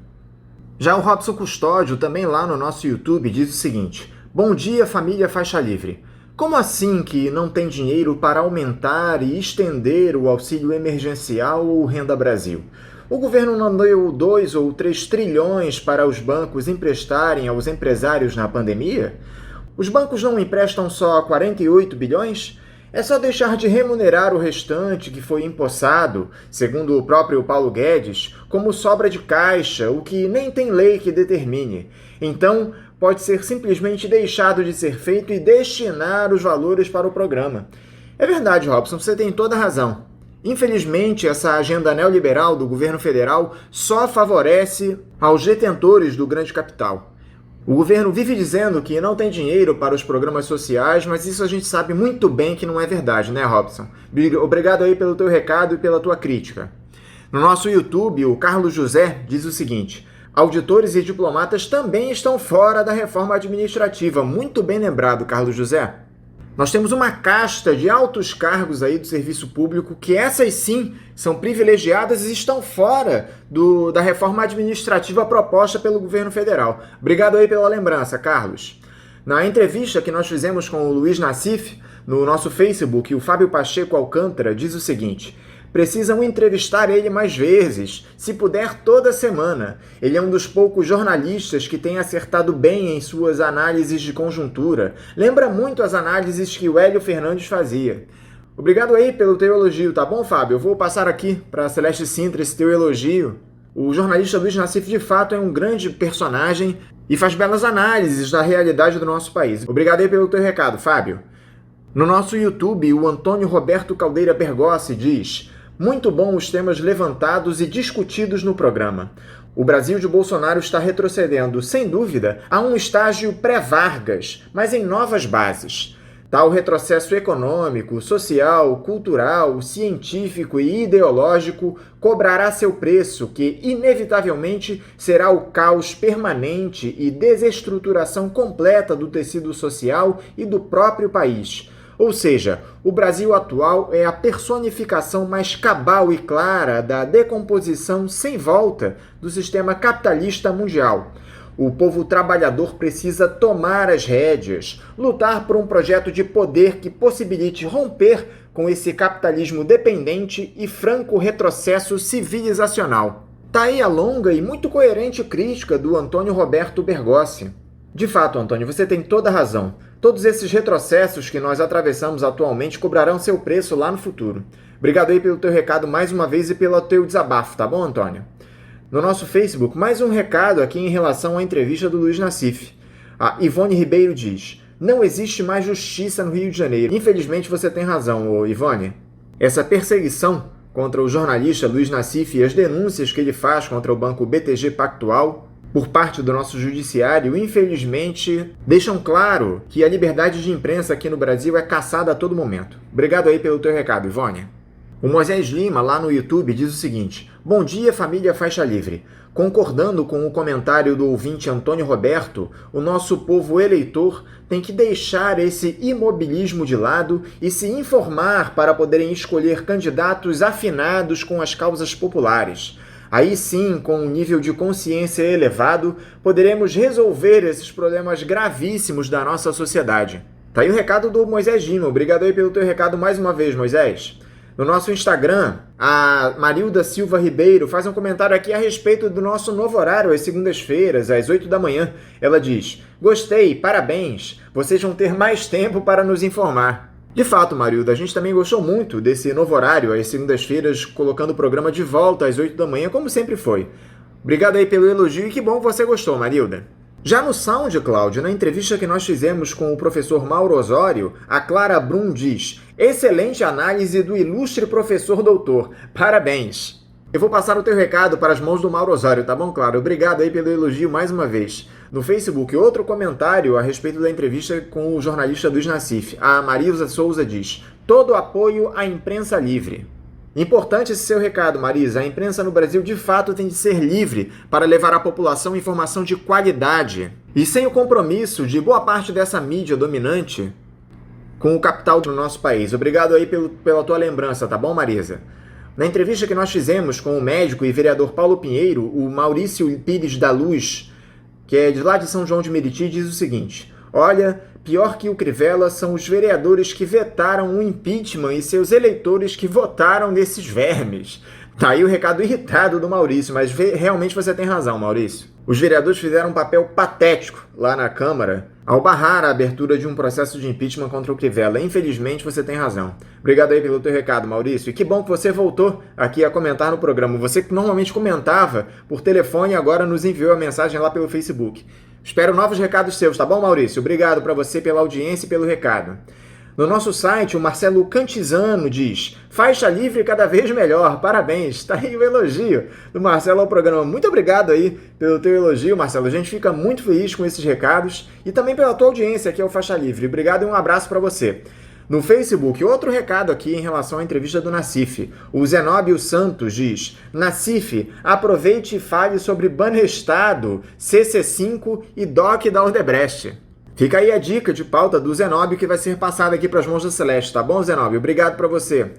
Já o Robson Custódio, também lá no nosso YouTube, diz o seguinte: bom dia, família Faixa Livre. Como assim que não tem dinheiro para aumentar e estender o auxílio emergencial ou Renda Brasil? O governo não deu 2 ou 3 trilhões para os bancos emprestarem aos empresários na pandemia? Os bancos não emprestam só 48 bilhões? É só deixar de remunerar o restante que foi empossado, segundo o próprio Paulo Guedes, como sobra de caixa, o que nem tem lei que determine. Então, pode ser simplesmente deixado de ser feito e destinar os valores para o programa. É verdade, Robson, você tem toda a razão. Infelizmente, essa agenda neoliberal do governo federal só favorece aos detentores do grande capital. O governo vive dizendo que não tem dinheiro para os programas sociais, mas isso a gente sabe muito bem que não é verdade, né, Robson? Obrigado aí pelo teu recado e pela tua crítica. No nosso YouTube, o Carlos José diz o seguinte: auditores e diplomatas também estão fora da reforma administrativa. Muito bem lembrado, Carlos José. Nós temos uma casta de altos cargos aí do serviço público que essas sim são privilegiadas e estão fora da reforma administrativa proposta pelo governo federal. Obrigado aí pela lembrança, Carlos. Na entrevista que nós fizemos com o Luiz Nassif, no nosso Facebook, o Fábio Pacheco Alcântara diz o seguinte: precisam entrevistar ele mais vezes, se puder toda semana. Ele é um dos poucos jornalistas que tem acertado bem em suas análises de conjuntura. Lembra muito as análises que o Hélio Fernandes fazia. Obrigado aí pelo teu elogio, tá bom, Fábio? Eu vou passar aqui para a Celeste Sintra esse teu elogio. O jornalista Luiz Nassif, de fato, é um grande personagem e faz belas análises da realidade do nosso país. Obrigado aí pelo teu recado, Fábio. No nosso YouTube, o Antônio Roberto Caldeira Bergossi diz: muito bom os temas levantados e discutidos no programa. O Brasil de Bolsonaro está retrocedendo, sem dúvida, a um estágio pré-Vargas, mas em novas bases. Tal retrocesso econômico, social, cultural, científico e ideológico cobrará seu preço, que inevitavelmente será o caos permanente e desestruturação completa do tecido social e do próprio país. Ou seja, o Brasil atual é a personificação mais cabal e clara da decomposição sem volta do sistema capitalista mundial. O povo trabalhador precisa tomar as rédeas, lutar por um projeto de poder que possibilite romper com esse capitalismo dependente e franco retrocesso civilizacional. Tá aí a longa e muito coerente crítica do Antônio Roberto Bergossi. De fato, Antônio, você tem toda a razão. Todos esses retrocessos que nós atravessamos atualmente cobrarão seu preço lá no futuro. Obrigado aí pelo teu recado mais uma vez e pelo teu desabafo, tá bom, Antônio? No nosso Facebook, mais um recado aqui em relação à entrevista do Luiz Nassif. A Ivone Ribeiro diz: não existe mais justiça no Rio de Janeiro. Infelizmente você tem razão, Ivone. Essa perseguição contra o jornalista Luiz Nassif e as denúncias que ele faz contra o banco BTG Pactual por parte do nosso judiciário, infelizmente, deixam claro que a liberdade de imprensa aqui no Brasil é caçada a todo momento. Obrigado aí pelo teu recado, Ivone. O Moisés Lima, lá no YouTube, diz o seguinte: bom dia, família Faixa Livre. Concordando com o comentário do ouvinte Antônio Roberto, o nosso povo eleitor tem que deixar esse imobilismo de lado e se informar para poderem escolher candidatos afinados com as causas populares. Aí sim, com um nível de consciência elevado, poderemos resolver esses problemas gravíssimos da nossa sociedade. Tá aí o recado do Moisés Lima. Obrigado aí pelo teu recado mais uma vez, Moisés. No nosso Instagram, a Marilda Silva Ribeiro faz um comentário aqui a respeito do nosso novo horário, às segundas-feiras, às 8 da manhã. Ela diz: gostei, parabéns, vocês vão ter mais tempo para nos informar. De fato, Marilda, a gente também gostou muito desse novo horário, às segundas-feiras, colocando o programa de volta às 8 da manhã, como sempre foi. Obrigado aí pelo elogio e que bom que você gostou, Marilda. Já no SoundCloud, na entrevista que nós fizemos com o professor Mauro Osório, a Clara Brum diz: excelente análise do ilustre professor doutor. Parabéns! Eu vou passar o teu recado para as mãos do Mauro Osório, tá bom, Clara? Obrigado aí pelo elogio mais uma vez. No Facebook, outro comentário a respeito da entrevista com o jornalista Luiz Nassif. A Marisa Souza diz: todo apoio à imprensa livre. Importante esse seu recado, Marisa. A imprensa no Brasil, de fato, tem de ser livre para levar à população informação de qualidade. E sem o compromisso de boa parte dessa mídia dominante com o capital do nosso país. Obrigado aí pela tua lembrança, tá bom, Marisa? Na entrevista que nós fizemos com o médico e vereador Paulo Pinheiro, o Maurício Pires da Luz, que é de lá de São João de Meriti, diz o seguinte: olha, pior que o Crivella são os vereadores que vetaram o impeachment e seus eleitores que votaram nesses vermes. Tá aí o recado irritado do Maurício, mas realmente você tem razão, Maurício. Os vereadores fizeram um papel patético lá na Câmara ao barrar a abertura de um processo de impeachment contra o Crivella. Infelizmente, você tem razão. Obrigado aí pelo teu recado, Maurício. E que bom que você voltou aqui a comentar no programa. Você que normalmente comentava por telefone agora nos enviou a mensagem lá pelo Facebook. Espero novos recados seus, tá bom, Maurício? Obrigado para você pela audiência e pelo recado. No nosso site, o Marcelo Cantizano diz: faixa livre cada vez melhor, parabéns. Tá aí o elogio do Marcelo ao programa. Muito obrigado aí pelo teu elogio, Marcelo. A gente fica muito feliz com esses recados e também pela tua audiência aqui ao Faixa Livre. Obrigado e um abraço para você. No Facebook, outro recado aqui em relação à entrevista do Nassif. O Zenóbio Santos diz: Nassif, aproveite e fale sobre Banestado, CC5 e DOC da Odebrecht. Fica aí a dica de pauta do Zenóbio que vai ser passada aqui para as mãos da Celeste, tá bom, Zenóbio? Obrigado para você.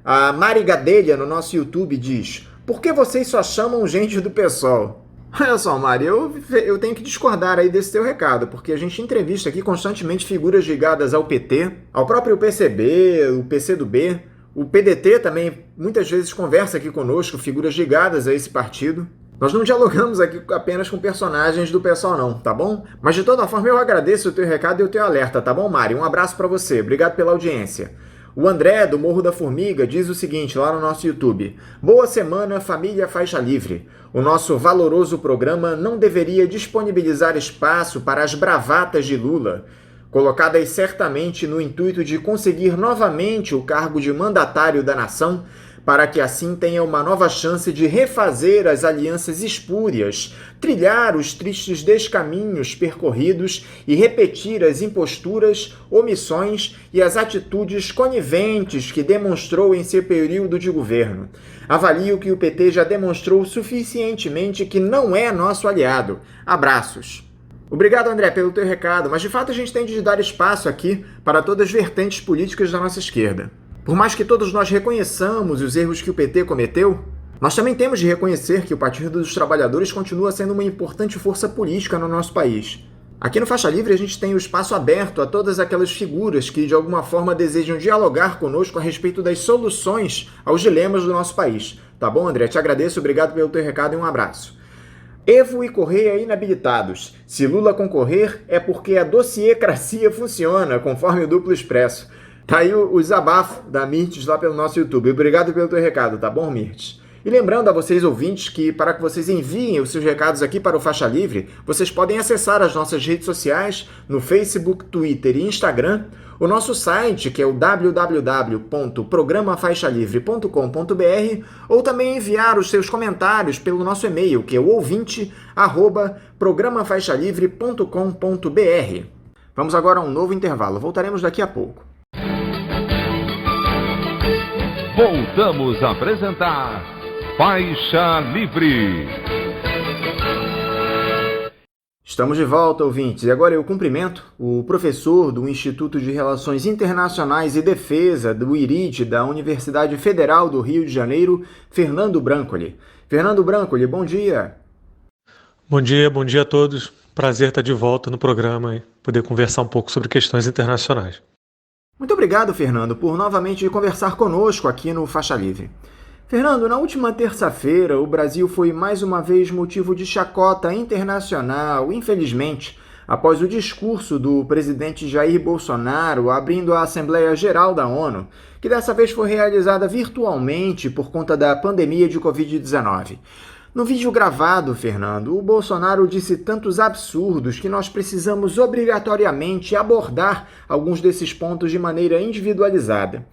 A Mari Gadelha, no nosso YouTube, diz: por que vocês só chamam gente do PSOL? Olha só, Mari, eu tenho que discordar aí desse teu recado, porque a gente entrevista aqui constantemente figuras ligadas ao PT, ao próprio PCB, o PCdoB, o PDT também muitas vezes conversa aqui conosco, figuras ligadas a esse partido. Nós não dialogamos aqui apenas com personagens do pessoal não, tá bom? Mas de toda forma eu agradeço o teu recado e o teu alerta, tá bom, Mari? Um abraço pra você, obrigado pela audiência. O André, do Morro da Formiga, diz o seguinte lá no nosso YouTube: boa semana, família Faixa Livre. O nosso valoroso programa não deveria disponibilizar espaço para as bravatas de Lula, colocadas certamente no intuito de conseguir novamente o cargo de mandatário da nação, para que assim tenha uma nova chance de refazer as alianças espúrias, trilhar os tristes descaminhos percorridos e repetir as imposturas, omissões e as atitudes coniventes que demonstrou em seu período de governo. Avalio que o PT já demonstrou suficientemente que não é nosso aliado. Abraços. Obrigado, André, pelo teu recado, mas de fato a gente tem de dar espaço aqui para todas as vertentes políticas da nossa esquerda. Por mais que todos nós reconheçamos os erros que o PT cometeu, nós também temos de reconhecer que o Partido dos Trabalhadores continua sendo uma importante força política no nosso país. Aqui no Faixa Livre a gente tem o espaço aberto a todas aquelas figuras que de alguma forma desejam dialogar conosco a respeito das soluções aos dilemas do nosso país. Tá bom, André? Te agradeço, obrigado pelo teu recado e um abraço. Evo e Correia inabilitados. Se Lula concorrer, é porque a dossiêcracia funciona, conforme o Duplo Expresso. Tá aí o desabafo da Mirtes lá pelo nosso YouTube. Obrigado pelo teu recado, tá bom, Mirtes? E lembrando a vocês, ouvintes, que para que vocês enviem os seus recados aqui para o Faixa Livre, vocês podem acessar as nossas redes sociais no Facebook, Twitter e Instagram, o nosso site, que é o www.programafaixalivre.com.br, ou também enviar os seus comentários pelo nosso e-mail, que é o ouvinte@programafaixalivre.com.br. Vamos agora a um novo intervalo. Voltaremos daqui a pouco. Voltamos a apresentar Faixa Livre. Estamos de volta, ouvintes, e agora eu cumprimento o professor do Instituto de Relações Internacionais e Defesa do IRID da Universidade Federal do Rio de Janeiro, Fernando Brancoli. Fernando Brancoli, bom dia. Bom dia a todos. Prazer estar de volta no programa e poder conversar um pouco sobre questões internacionais. Muito obrigado, Fernando, por novamente conversar conosco aqui no Faixa Livre. Fernando, na última terça-feira, o Brasil foi mais uma vez motivo de chacota internacional, infelizmente, após o discurso do presidente Jair Bolsonaro abrindo a Assembleia Geral da ONU, que dessa vez foi realizada virtualmente por conta da pandemia de Covid-19. No vídeo gravado, Fernando, o Bolsonaro disse tantos absurdos que nós precisamos obrigatoriamente abordar alguns desses pontos de maneira individualizada.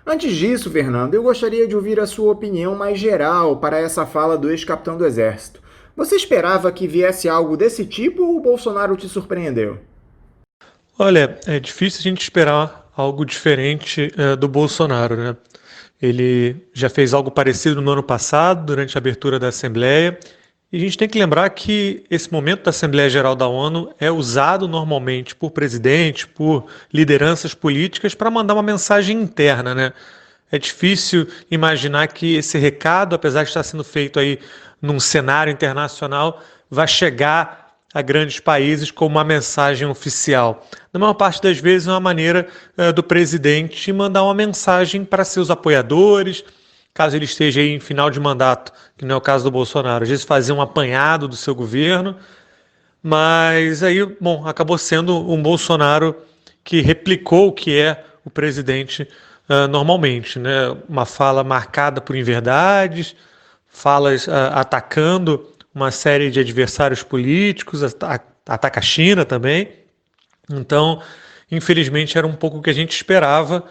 Antes disso, Fernando, eu gostaria de ouvir a sua opinião mais geral para essa fala do ex-capitão do Exército. Você esperava que viesse algo desse tipo ou o Bolsonaro te surpreendeu? Olha, é difícil a gente esperar algo diferente do Bolsonaro, né? Ele já fez algo parecido no ano passado, durante a abertura da Assembleia, e a gente tem que lembrar que esse momento da Assembleia Geral da ONU é usado normalmente por presidentes, por lideranças políticas para mandar uma mensagem interna, né? É difícil imaginar que esse recado, apesar de estar sendo feito aí num cenário internacional, vai chegar a grandes países como uma mensagem oficial. Na maior parte das vezes é uma maneira do presidente mandar uma mensagem para seus apoiadores, caso ele esteja aí em final de mandato, que não é o caso do Bolsonaro, às vezes fazer um apanhado do seu governo, mas aí, bom, acabou sendo um Bolsonaro que replicou o que é o presidente normalmente, né? Uma fala marcada por inverdades, falas atacando uma série de adversários políticos, ataca a China também. Então, infelizmente, era um pouco o que a gente esperava.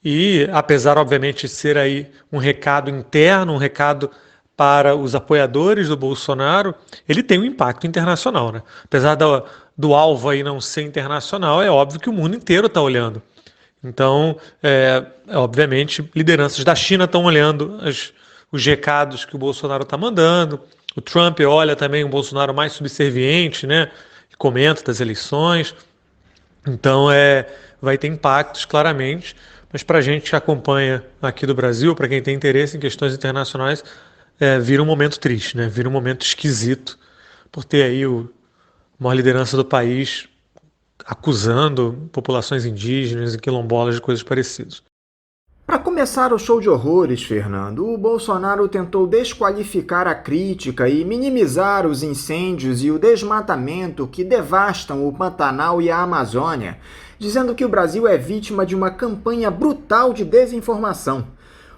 E, apesar, obviamente, de ser aí um recado interno, um recado para os apoiadores do Bolsonaro, ele tem um impacto internacional, né? Apesar do alvo aí não ser internacional, é óbvio que o mundo inteiro está olhando. Então, obviamente, lideranças da China estão olhando os recados que o Bolsonaro está mandando. O Trump olha também o Bolsonaro mais subserviente, né? Comenta das eleições. Então, vai ter impactos, claramente. Mas para a gente que acompanha aqui do Brasil, para quem tem interesse em questões internacionais, vira um momento triste, né? Vira um momento esquisito por ter aí a maior liderança do país acusando populações indígenas e quilombolas de coisas parecidas. Para começar o show de horrores, Fernando, o Bolsonaro tentou desqualificar a crítica e minimizar os incêndios e o desmatamento que devastam o Pantanal e a Amazônia, dizendo que o Brasil é vítima de uma campanha brutal de desinformação.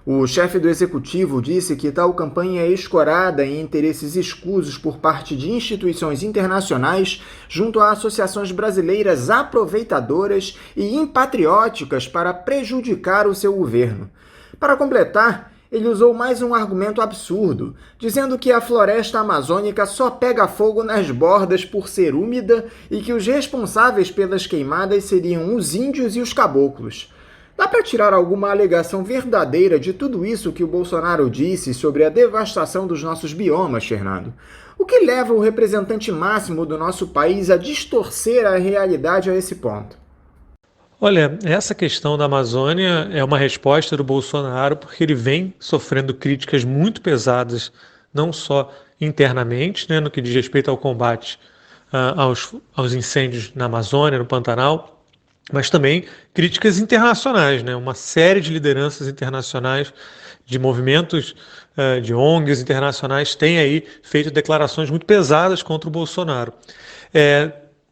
O chefe do executivo disse que tal campanha é escorada em interesses escusos por parte de instituições internacionais junto a associações brasileiras aproveitadoras e impatrióticas para prejudicar o seu governo. Para completar, ele usou mais um argumento absurdo, dizendo que a floresta amazônica só pega fogo nas bordas por ser úmida e que os responsáveis pelas queimadas seriam os índios e os caboclos. Dá para tirar alguma alegação verdadeira de tudo isso que o Bolsonaro disse sobre a devastação dos nossos biomas, Fernando? O que leva o representante máximo do nosso país a distorcer a realidade a esse ponto? Olha, essa questão da Amazônia é uma resposta do Bolsonaro porque ele vem sofrendo críticas muito pesadas, não só internamente, né, no que diz respeito ao combate aos incêndios na Amazônia, no Pantanal, mas também críticas internacionais, né, uma série de lideranças internacionais, de movimentos de ONGs internacionais têm aí feito declarações muito pesadas contra o Bolsonaro.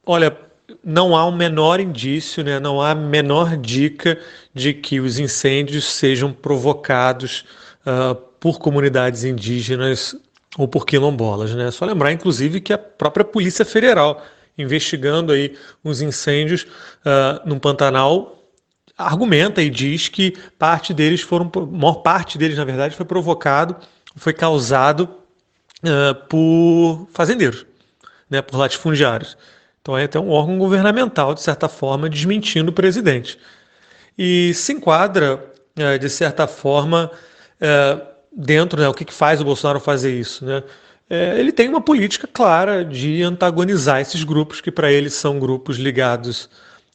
Olha, não há um menor indício, né? Não há a menor dica de que os incêndios sejam provocados por comunidades indígenas ou por quilombolas, né? Só lembrar, inclusive, que a própria Polícia Federal, investigando aí os incêndios no Pantanal, argumenta e diz que maior parte deles, na verdade, foi causado por fazendeiros, né? Por latifundiários. Então é até um órgão governamental, de certa forma, desmentindo o presidente. E se enquadra, de certa forma, dentro, né, o que faz o Bolsonaro fazer isso, né? Ele tem uma política clara de antagonizar esses grupos, que para ele são grupos ligados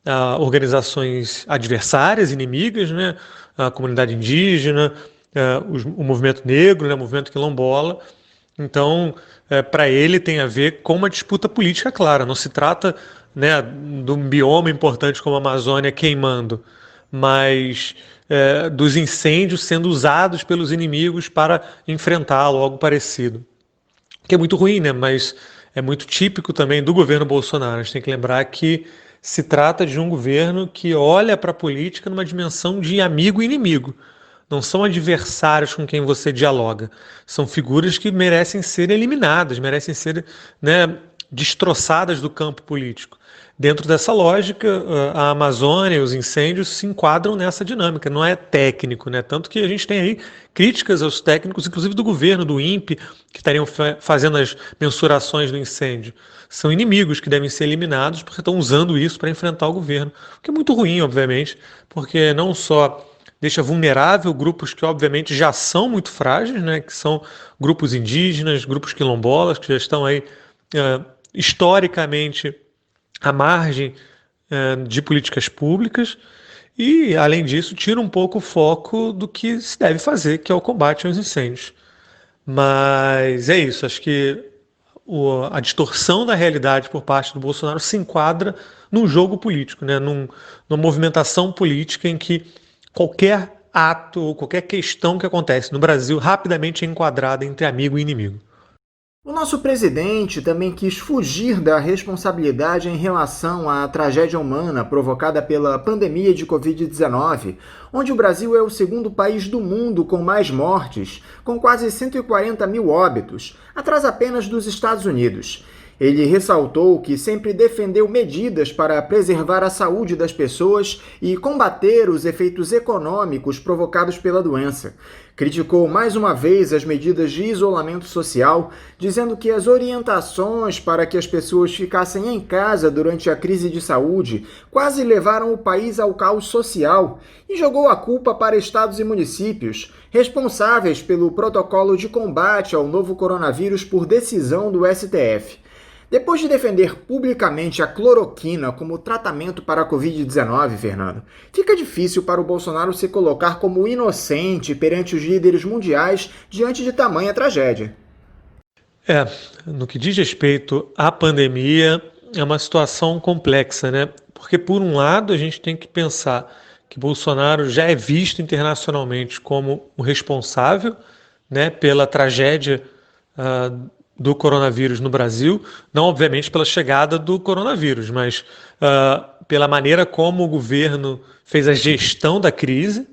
a organizações adversárias, inimigas, né? A comunidade indígena, o movimento negro, né? O movimento quilombola. Então, para ele tem a ver com uma disputa política clara. Não se trata, né, de um bioma importante como a Amazônia queimando, mas dos incêndios sendo usados pelos inimigos para enfrentá-lo, algo parecido. Que é muito ruim, né? Mas é muito típico também do governo Bolsonaro. A gente tem que lembrar que se trata de um governo que olha para a política numa dimensão de amigo e inimigo. Não são adversários com quem você dialoga. São figuras que merecem ser eliminadas, merecem ser, né, destroçadas do campo político. Dentro dessa lógica, a Amazônia e os incêndios se enquadram nessa dinâmica. Não é técnico, né? Tanto que a gente tem aí críticas aos técnicos, inclusive do governo, do INPE, que estariam fazendo as mensurações do incêndio. São inimigos que devem ser eliminados porque estão usando isso para enfrentar o governo. O que é muito ruim, obviamente, porque não só deixa vulnerável grupos que, obviamente, já são muito frágeis, né? Que são grupos indígenas, grupos quilombolas, que já estão aí historicamente à margem de políticas públicas e, além disso, tira um pouco o foco do que se deve fazer, que é o combate aos incêndios. Mas é isso, acho que a distorção da realidade por parte do Bolsonaro se enquadra num jogo político, né? Numa movimentação política em que qualquer ato ou qualquer questão que acontece no Brasil rapidamente é enquadrada entre amigo e inimigo. O nosso presidente também quis fugir da responsabilidade em relação à tragédia humana provocada pela pandemia de Covid-19, onde o Brasil é o segundo país do mundo com mais mortes, com quase 140 mil óbitos, atrás apenas dos Estados Unidos. Ele ressaltou que sempre defendeu medidas para preservar a saúde das pessoas e combater os efeitos econômicos provocados pela doença. Criticou mais uma vez as medidas de isolamento social, dizendo que as orientações para que as pessoas ficassem em casa durante a crise de saúde quase levaram o país ao caos social e jogou a culpa para estados e municípios, responsáveis pelo protocolo de combate ao novo coronavírus por decisão do STF. Depois de defender publicamente a cloroquina como tratamento para a Covid-19, Fernando, fica difícil para o Bolsonaro se colocar como inocente perante os líderes mundiais diante de tamanha tragédia. No que diz respeito à pandemia, é uma situação complexa, né? Porque, por um lado, a gente tem que pensar que Bolsonaro já é visto internacionalmente como o responsável, né, pela tragédia do coronavírus no Brasil, não obviamente pela chegada do coronavírus, mas pela maneira como o governo fez a gestão da crise,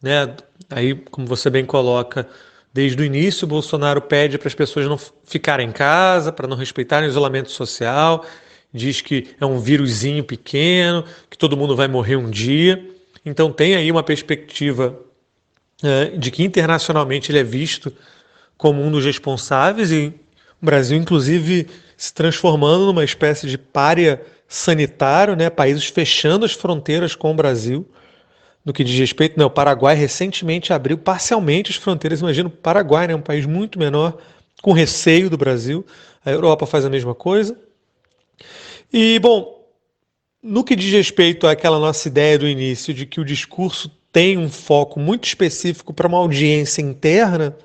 né? Aí, como você bem coloca, desde o início o Bolsonaro pede para as pessoas não ficarem em casa, para não respeitarem o isolamento social, diz que é um vírusinho pequeno, que todo mundo vai morrer um dia. Então tem aí uma perspectiva de que internacionalmente ele é visto como um dos responsáveis, e o Brasil, inclusive, se transformando numa espécie de pária sanitário, né? Países fechando as fronteiras com o Brasil. No que diz respeito, né, o Paraguai recentemente abriu parcialmente as fronteiras. Imagina o Paraguai, né, um país muito menor, com receio do Brasil. A Europa faz a mesma coisa. E, bom, no que diz respeito àquela nossa ideia do início de que o discurso tem um foco muito específico para uma audiência interna,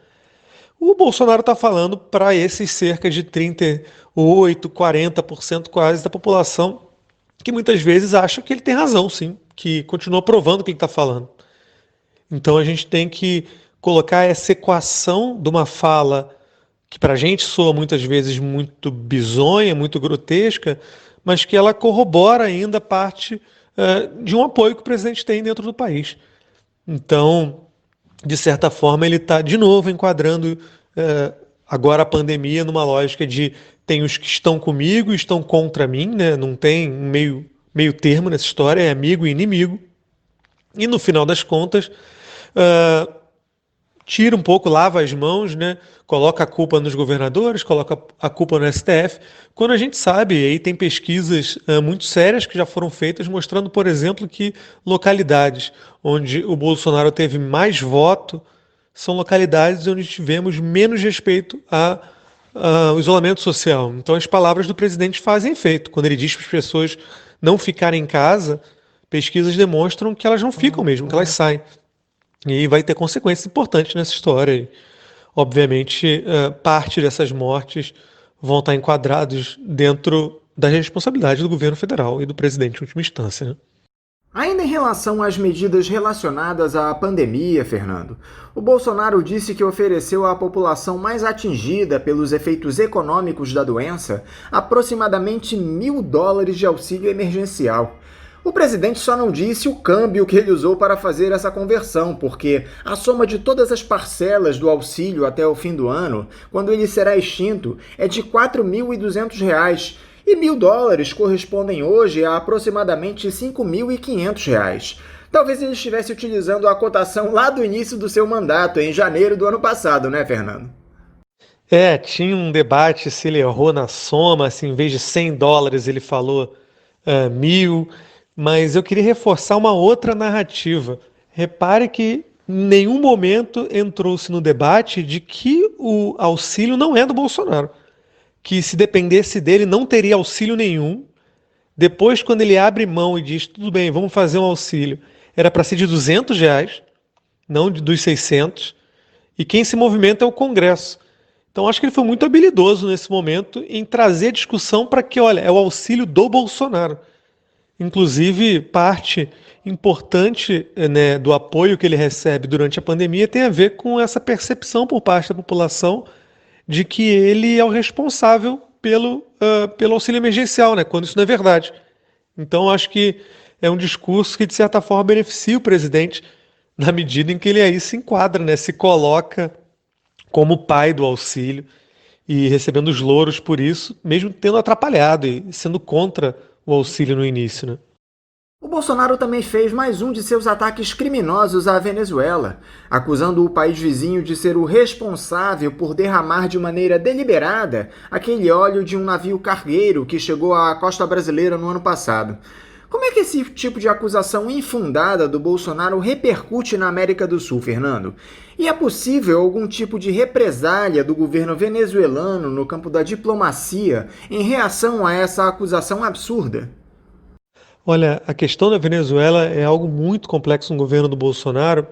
o Bolsonaro está falando para esses cerca de 38%, 40% quase da população, que muitas vezes acha que ele tem razão, sim, que continua provando o que ele está falando. Então a gente tem que colocar essa equação de uma fala que para a gente soa muitas vezes muito bizonha, muito grotesca, mas que ela corrobora ainda parte de um apoio que o presidente tem dentro do país. Então, de certa forma, ele está de novo enquadrando agora a pandemia numa lógica de tem os que estão comigo e estão contra mim, né? Não tem um meio termo nessa história, é amigo e inimigo. E no final das contas, tira um pouco, lava as mãos, né? Coloca a culpa nos governadores, coloca a culpa no STF, quando a gente sabe, e aí tem pesquisas muito sérias que já foram feitas, mostrando, por exemplo, que localidades onde o Bolsonaro teve mais voto são localidades onde tivemos menos respeito ao isolamento social. Então as palavras do presidente fazem efeito. Quando ele diz para as pessoas não ficarem em casa, pesquisas demonstram que elas não ficam mesmo, que elas saem. E vai ter consequências importantes nessa história. E, obviamente, parte dessas mortes vão estar enquadrados dentro da responsabilidade do governo federal e do presidente em última instância, né? Ainda em relação às medidas relacionadas à pandemia, Fernando, o Bolsonaro disse que ofereceu à população mais atingida pelos efeitos econômicos da doença aproximadamente $1.000 de auxílio emergencial. O presidente só não disse o câmbio que ele usou para fazer essa conversão, porque a soma de todas as parcelas do auxílio até o fim do ano, quando ele será extinto, é de R$ 4.200, e $1.000 correspondem hoje a aproximadamente R$ 5.500. Talvez ele estivesse utilizando a cotação lá do início do seu mandato, em janeiro do ano passado, né, Fernando? Tinha um debate se ele errou na soma, se em vez de $100 ele falou 1.000, mas eu queria reforçar uma outra narrativa. Repare que em nenhum momento entrou-se no debate de que o auxílio não é do Bolsonaro, que se dependesse dele não teria auxílio nenhum. Depois, quando ele abre mão e diz, tudo bem, vamos fazer um auxílio, era para ser de R$200, não dos 600, e quem se movimenta é o Congresso. Então, acho que ele foi muito habilidoso nesse momento em trazer a discussão para que, olha, é o auxílio do Bolsonaro. Inclusive, parte importante, né, do apoio que ele recebe durante a pandemia tem a ver com essa percepção por parte da população de que ele é o responsável pelo auxílio emergencial, né, quando isso não é verdade. Então, acho que é um discurso que, de certa forma, beneficia o presidente na medida em que ele aí se enquadra, né, se coloca como pai do auxílio e recebendo os louros por isso, mesmo tendo atrapalhado e sendo contra o auxílio no início, né? O Bolsonaro também fez mais um de seus ataques criminosos à Venezuela, acusando o país vizinho de ser o responsável por derramar de maneira deliberada aquele óleo de um navio cargueiro que chegou à costa brasileira no ano passado. Como é que esse tipo de acusação infundada do Bolsonaro repercute na América do Sul, Fernando? E é possível algum tipo de represália do governo venezuelano no campo da diplomacia em reação a essa acusação absurda? Olha, a questão da Venezuela é algo muito complexo no governo do Bolsonaro,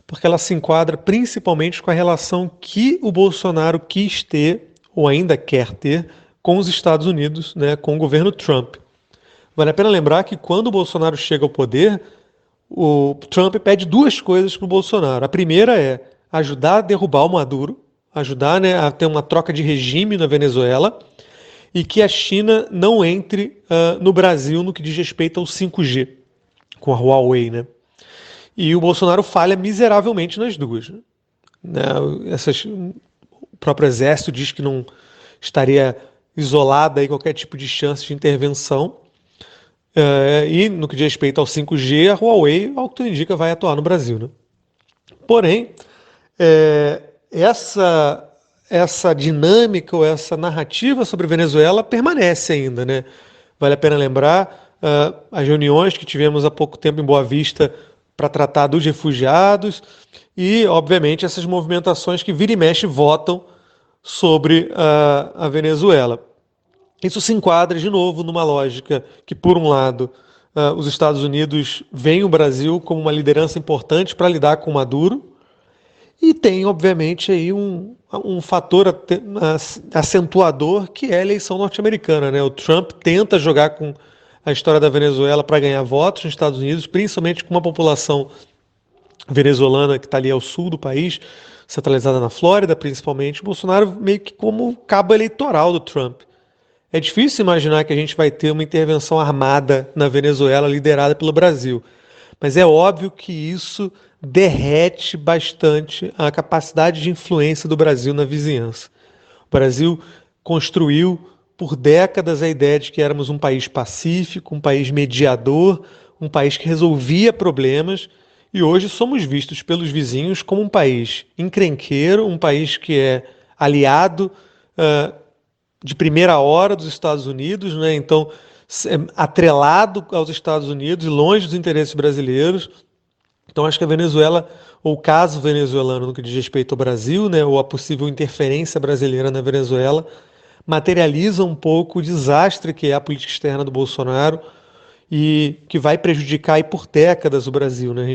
porque ela se enquadra principalmente com a relação que o Bolsonaro quis ter, ou ainda quer ter, com os Estados Unidos, né, com o governo Trump. Vale a pena lembrar que quando o Bolsonaro chega ao poder, o Trump pede duas coisas para o Bolsonaro. A primeira é ajudar a derrubar o Maduro, ajudar, né, a ter uma troca de regime na Venezuela, e que a China não entre no Brasil no que diz respeito ao 5G, com a Huawei, né? E o Bolsonaro falha miseravelmente nas duas, né? O próprio exército diz que não estaria isolada aí qualquer tipo de chance de intervenção. E no que diz respeito ao 5G, a Huawei, ao que tudo indica, vai atuar no Brasil, né? Porém, essa dinâmica ou essa narrativa sobre Venezuela permanece ainda, né? Vale a pena lembrar as reuniões que tivemos há pouco tempo em Boa Vista para tratar dos refugiados e, obviamente, essas movimentações que vira e mexe votam sobre a Venezuela. Isso se enquadra, de novo, numa lógica que, por um lado, os Estados Unidos veem o Brasil como uma liderança importante para lidar com Maduro, e tem, obviamente, aí um fator acentuador que é a eleição norte-americana, né? O Trump tenta jogar com a história da Venezuela para ganhar votos nos Estados Unidos, principalmente com uma população venezuelana que está ali ao sul do país, centralizada na Flórida, principalmente. O Bolsonaro meio que como cabo eleitoral do Trump. É difícil imaginar que a gente vai ter uma intervenção armada na Venezuela liderada pelo Brasil, mas é óbvio que isso derrete bastante a capacidade de influência do Brasil na vizinhança. O Brasil construiu por décadas a ideia de que éramos um país pacífico, um país mediador, um país que resolvia problemas, e hoje somos vistos pelos vizinhos como um país encrenqueiro, um país que é aliado de primeira hora dos Estados Unidos, né? Então, atrelado aos Estados Unidos, longe dos interesses brasileiros. Então, acho que a Venezuela, ou o caso venezuelano no que diz respeito ao Brasil, né, ou a possível interferência brasileira na Venezuela, materializa um pouco o desastre que é a política externa do Bolsonaro e que vai prejudicar aí por décadas o Brasil, né?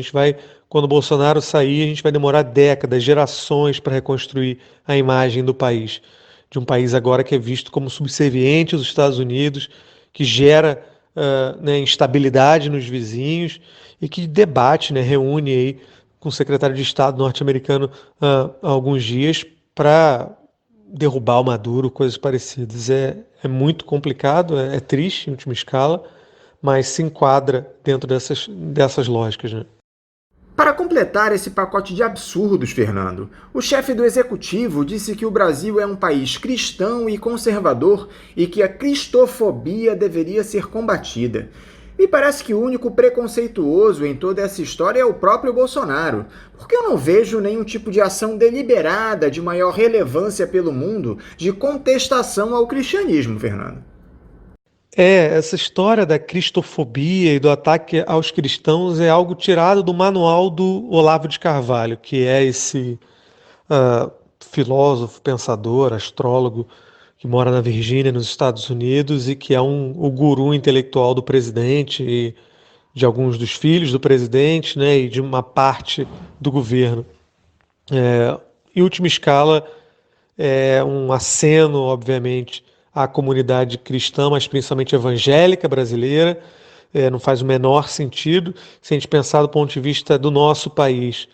Quando o Bolsonaro sair, a gente vai demorar décadas, gerações para reconstruir a imagem do país. De um país agora que é visto como subserviente aos Estados Unidos, que gera instabilidade nos vizinhos e que debate, né, reúne aí com o secretário de Estado norte-americano há alguns dias para derrubar o Maduro, coisas parecidas. É muito complicado, é triste em última escala, mas se enquadra dentro dessas lógicas, né? Para completar esse pacote de absurdos, Fernando, o chefe do executivo disse que o Brasil é um país cristão e conservador e que a cristofobia deveria ser combatida. Me parece que o único preconceituoso em toda essa história é o próprio Bolsonaro, porque eu não vejo nenhum tipo de ação deliberada de maior relevância pelo mundo de contestação ao cristianismo, Fernando. Essa história da cristofobia e do ataque aos cristãos é algo tirado do manual do Olavo de Carvalho, que é esse filósofo, pensador, astrólogo que mora na Virgínia, nos Estados Unidos, e que é o guru intelectual do presidente e de alguns dos filhos do presidente, né, e de uma parte do governo. Em última escala, é um aceno, obviamente, à comunidade cristã, mas principalmente evangélica brasileira. Não faz o menor sentido. Se a gente pensar do ponto de vista do nosso país,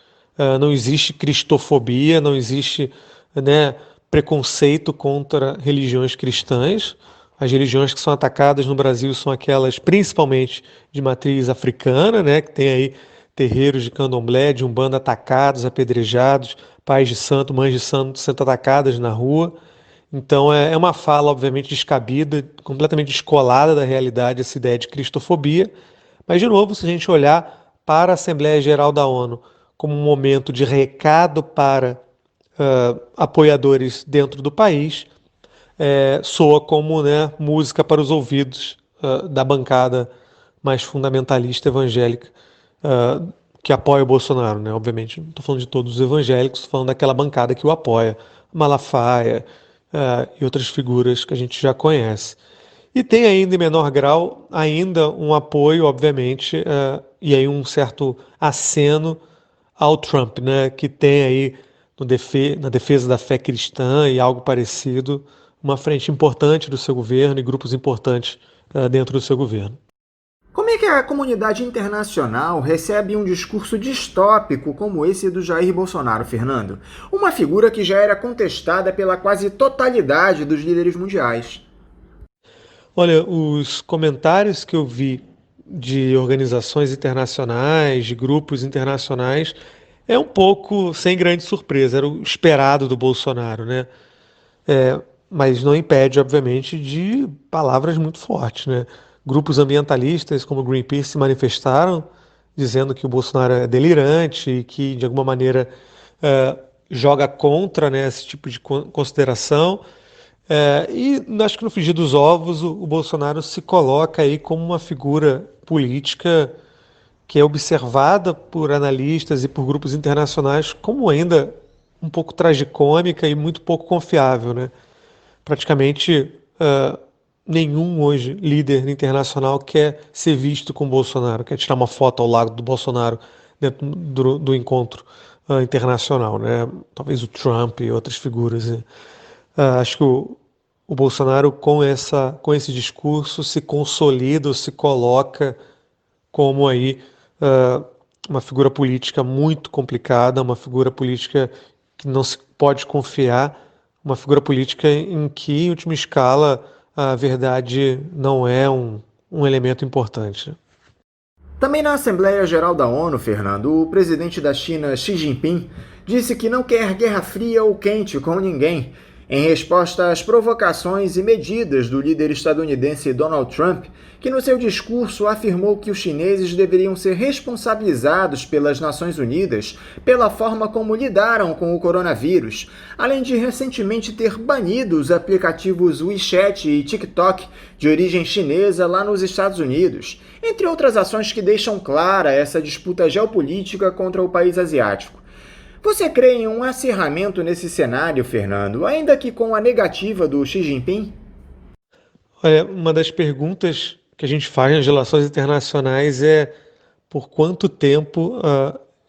não existe cristofobia, não existe, né, preconceito contra religiões cristãs. As religiões que são atacadas no Brasil são aquelas principalmente de matriz africana, né, que tem aí terreiros de candomblé, de umbanda atacados, apedrejados, pais de santo, mães de santo sendo atacadas na rua. Então é uma fala, obviamente, descabida, completamente descolada da realidade, essa ideia de cristofobia. Mas, de novo, se a gente olhar para a Assembleia Geral da ONU como um momento de recado para apoiadores dentro do país, soa como, né, música para os ouvidos da bancada mais fundamentalista evangélica que apoia o Bolsonaro, né? Obviamente, não estou falando de todos os evangélicos, estou falando daquela bancada que o apoia, Malafaia, e outras figuras que a gente já conhece. E tem ainda, em menor grau, ainda um apoio, obviamente, e aí um certo aceno ao Trump, né, que tem aí na defesa da fé cristã e algo parecido, uma frente importante do seu governo e grupos importantes dentro do seu governo. Como é que a comunidade internacional recebe um discurso distópico como esse do Jair Bolsonaro, Fernando? Uma figura que já era contestada pela quase totalidade dos líderes mundiais. Olha, os comentários que eu vi de organizações internacionais, de grupos internacionais, é um pouco sem grande surpresa, era o esperado do Bolsonaro, né? Mas não impede, obviamente, de palavras muito fortes, né? Grupos ambientalistas como o Greenpeace se manifestaram dizendo que o Bolsonaro é delirante e que, de alguma maneira, joga contra, né, esse tipo de consideração. E acho que no frigir dos ovos o Bolsonaro se coloca aí como uma figura política que é observada por analistas e por grupos internacionais como ainda um pouco tragicômica e muito pouco confiável, né? Praticamente nenhum hoje líder internacional quer ser visto com o Bolsonaro, quer tirar uma foto ao lado do Bolsonaro dentro do encontro internacional, né? Talvez o Trump e outras figuras, né? Acho que o Bolsonaro, com esse discurso, se consolida ou se coloca como aí uma figura política muito complicada, uma figura política que não se pode confiar, uma figura política em que, em última escala, a verdade não é um elemento importante. Também na Assembleia Geral da ONU, Fernando, o presidente da China, Xi Jinping, disse que não quer guerra fria ou quente com ninguém, em resposta às provocações e medidas do líder estadunidense Donald Trump, que no seu discurso afirmou que os chineses deveriam ser responsabilizados pelas Nações Unidas pela forma como lidaram com o coronavírus, além de recentemente ter banido os aplicativos WeChat e TikTok de origem chinesa lá nos Estados Unidos, entre outras ações que deixam clara essa disputa geopolítica contra o país asiático. Você crê em um acirramento nesse cenário, Fernando, ainda que com a negativa do Xi Jinping? Uma das perguntas que a gente faz nas relações internacionais é por quanto tempo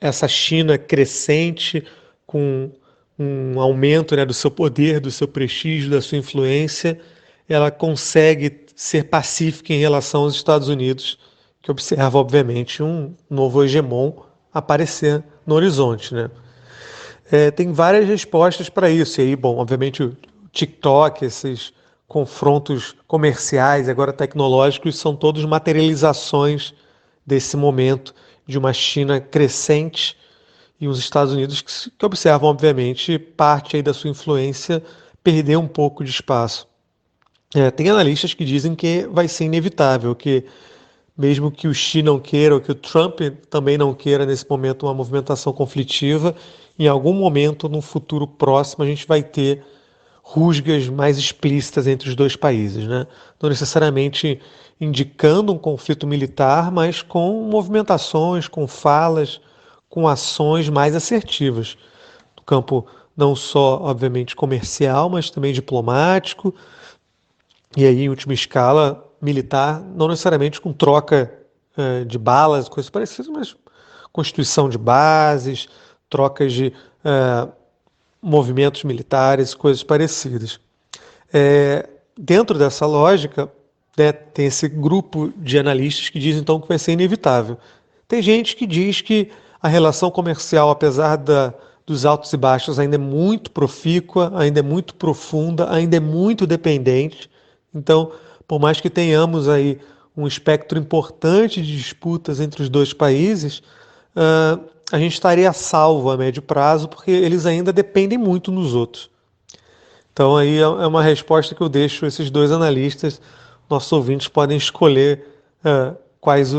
essa China crescente, com um aumento, né, do seu poder, do seu prestígio, da sua influência, ela consegue ser pacífica em relação aos Estados Unidos, que observa, obviamente, um novo hegemon aparecer no horizonte, né? Tem várias respostas para isso. E aí, bom, obviamente o TikTok, esses confrontos comerciais, agora tecnológicos, são todos materializações desse momento de uma China crescente e os Estados Unidos que observam, obviamente, parte aí da sua influência perder um pouco de espaço. Tem analistas que dizem que vai ser inevitável, que mesmo que o Xi não queira ou que o Trump também não queira nesse momento uma movimentação conflitiva, em algum momento, num futuro próximo, a gente vai ter rusgas mais explícitas entre os dois países, né? Não necessariamente indicando um conflito militar, mas com movimentações, com falas, com ações mais assertivas, no campo não só, obviamente, comercial, mas também diplomático, e aí, em última escala, militar, não necessariamente com troca de balas, coisas parecidas, mas constituição de bases, trocas de movimentos militares, coisas parecidas. Dentro dessa lógica, né, tem esse grupo de analistas que dizem então que vai ser inevitável. Tem gente que diz que a relação comercial, apesar dos altos e baixos, ainda é muito profícua, ainda é muito profunda, ainda é muito dependente. Então, por mais que tenhamos aí um espectro importante de disputas entre os dois países, a gente estaria salvo a médio prazo, porque eles ainda dependem muito nos outros. Então aí é uma resposta que eu deixo esses dois analistas. Nossos ouvintes podem escolher quais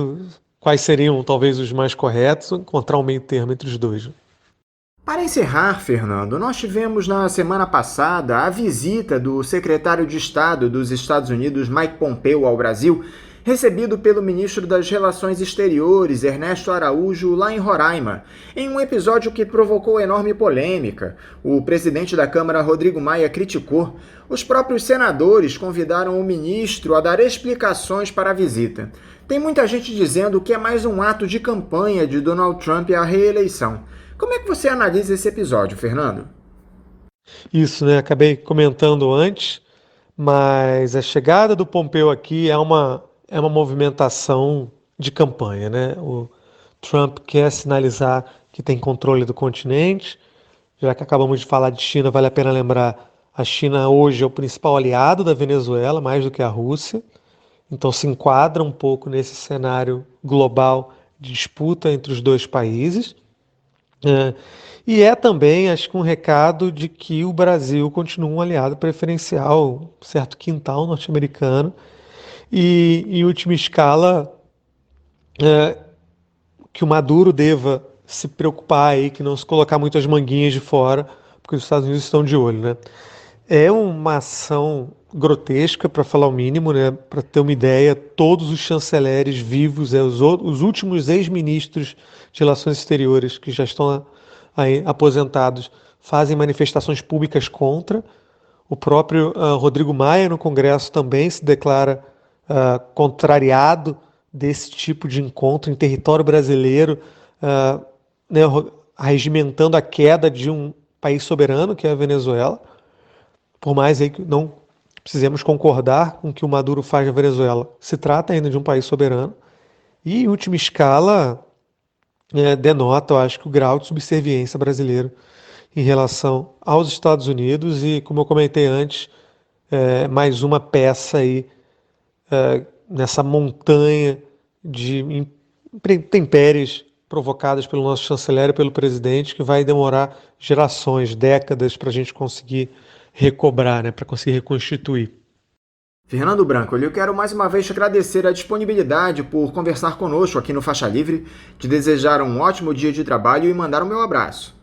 seriam talvez os mais corretos, encontrar um meio termo entre os dois. Para encerrar, Fernando, nós tivemos na semana passada a visita do secretário de Estado dos Estados Unidos, Mike Pompeo, ao Brasil, recebido pelo ministro das Relações Exteriores, Ernesto Araújo, lá em Roraima, em um episódio que provocou enorme polêmica. O presidente da Câmara, Rodrigo Maia, criticou. Os próprios senadores convidaram o ministro a dar explicações para a visita. Tem muita gente dizendo que é mais um ato de campanha de Donald Trump à reeleição. Como é que você analisa esse episódio, Fernando? Isso, né? Acabei comentando antes, mas a chegada do Pompeo aqui é uma movimentação de campanha, né? O Trump quer sinalizar que tem controle do continente. Já que acabamos de falar de China, vale a pena lembrar, a China hoje é o principal aliado da Venezuela, mais do que a Rússia. Então se enquadra um pouco nesse cenário global de disputa entre os dois países. E é também, acho que um recado de que o Brasil continua um aliado preferencial, certo quintal norte-americano, e em última escala que o Maduro deva se preocupar aí, que não se colocar muito as manguinhas de fora, porque os Estados Unidos estão de olho, né? É uma ação grotesca, para falar o mínimo, né? Para ter uma ideia, todos os chanceleres vivos, os últimos ex-ministros de Relações Exteriores que já estão aí aposentados, fazem manifestações públicas contra. O próprio Rodrigo Maia, no Congresso, também se declara contrariado desse tipo de encontro em território brasileiro, né, regimentando a queda de um país soberano, que é a Venezuela. Por mais aí que não precisemos concordar com o que o Maduro faz na Venezuela, se trata ainda de um país soberano. E, em última escala, denota, eu acho, que o grau de subserviência brasileiro em relação aos Estados Unidos e, como eu comentei antes, mais uma peça aí nessa montanha de intempéries provocadas pelo nosso chanceler e pelo presidente, que vai demorar gerações, décadas para a gente conseguir recobrar, né, para conseguir reconstituir. Fernando Branco, eu quero mais uma vez te agradecer a disponibilidade por conversar conosco aqui no Faixa Livre, te desejar um ótimo dia de trabalho e mandar o meu abraço.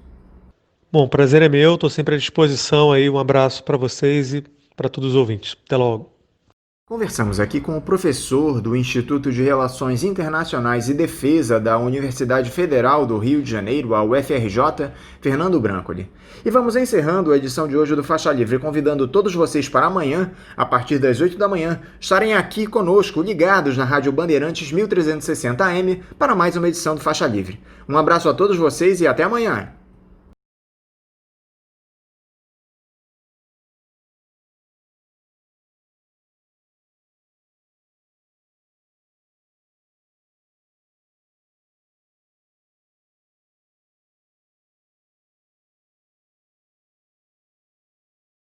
Bom, prazer é meu, estou sempre à disposição aí, um abraço para vocês e para todos os ouvintes. Até logo. Conversamos aqui com o professor do Instituto de Relações Internacionais e Defesa da Universidade Federal do Rio de Janeiro, a UFRJ, Fernando Brancoli. E vamos encerrando a edição de hoje do Faixa Livre, convidando todos vocês para amanhã, a partir das 8 da manhã, estarem aqui conosco, ligados na Rádio Bandeirantes 1360 AM, para mais uma edição do Faixa Livre. Um abraço a todos vocês e até amanhã!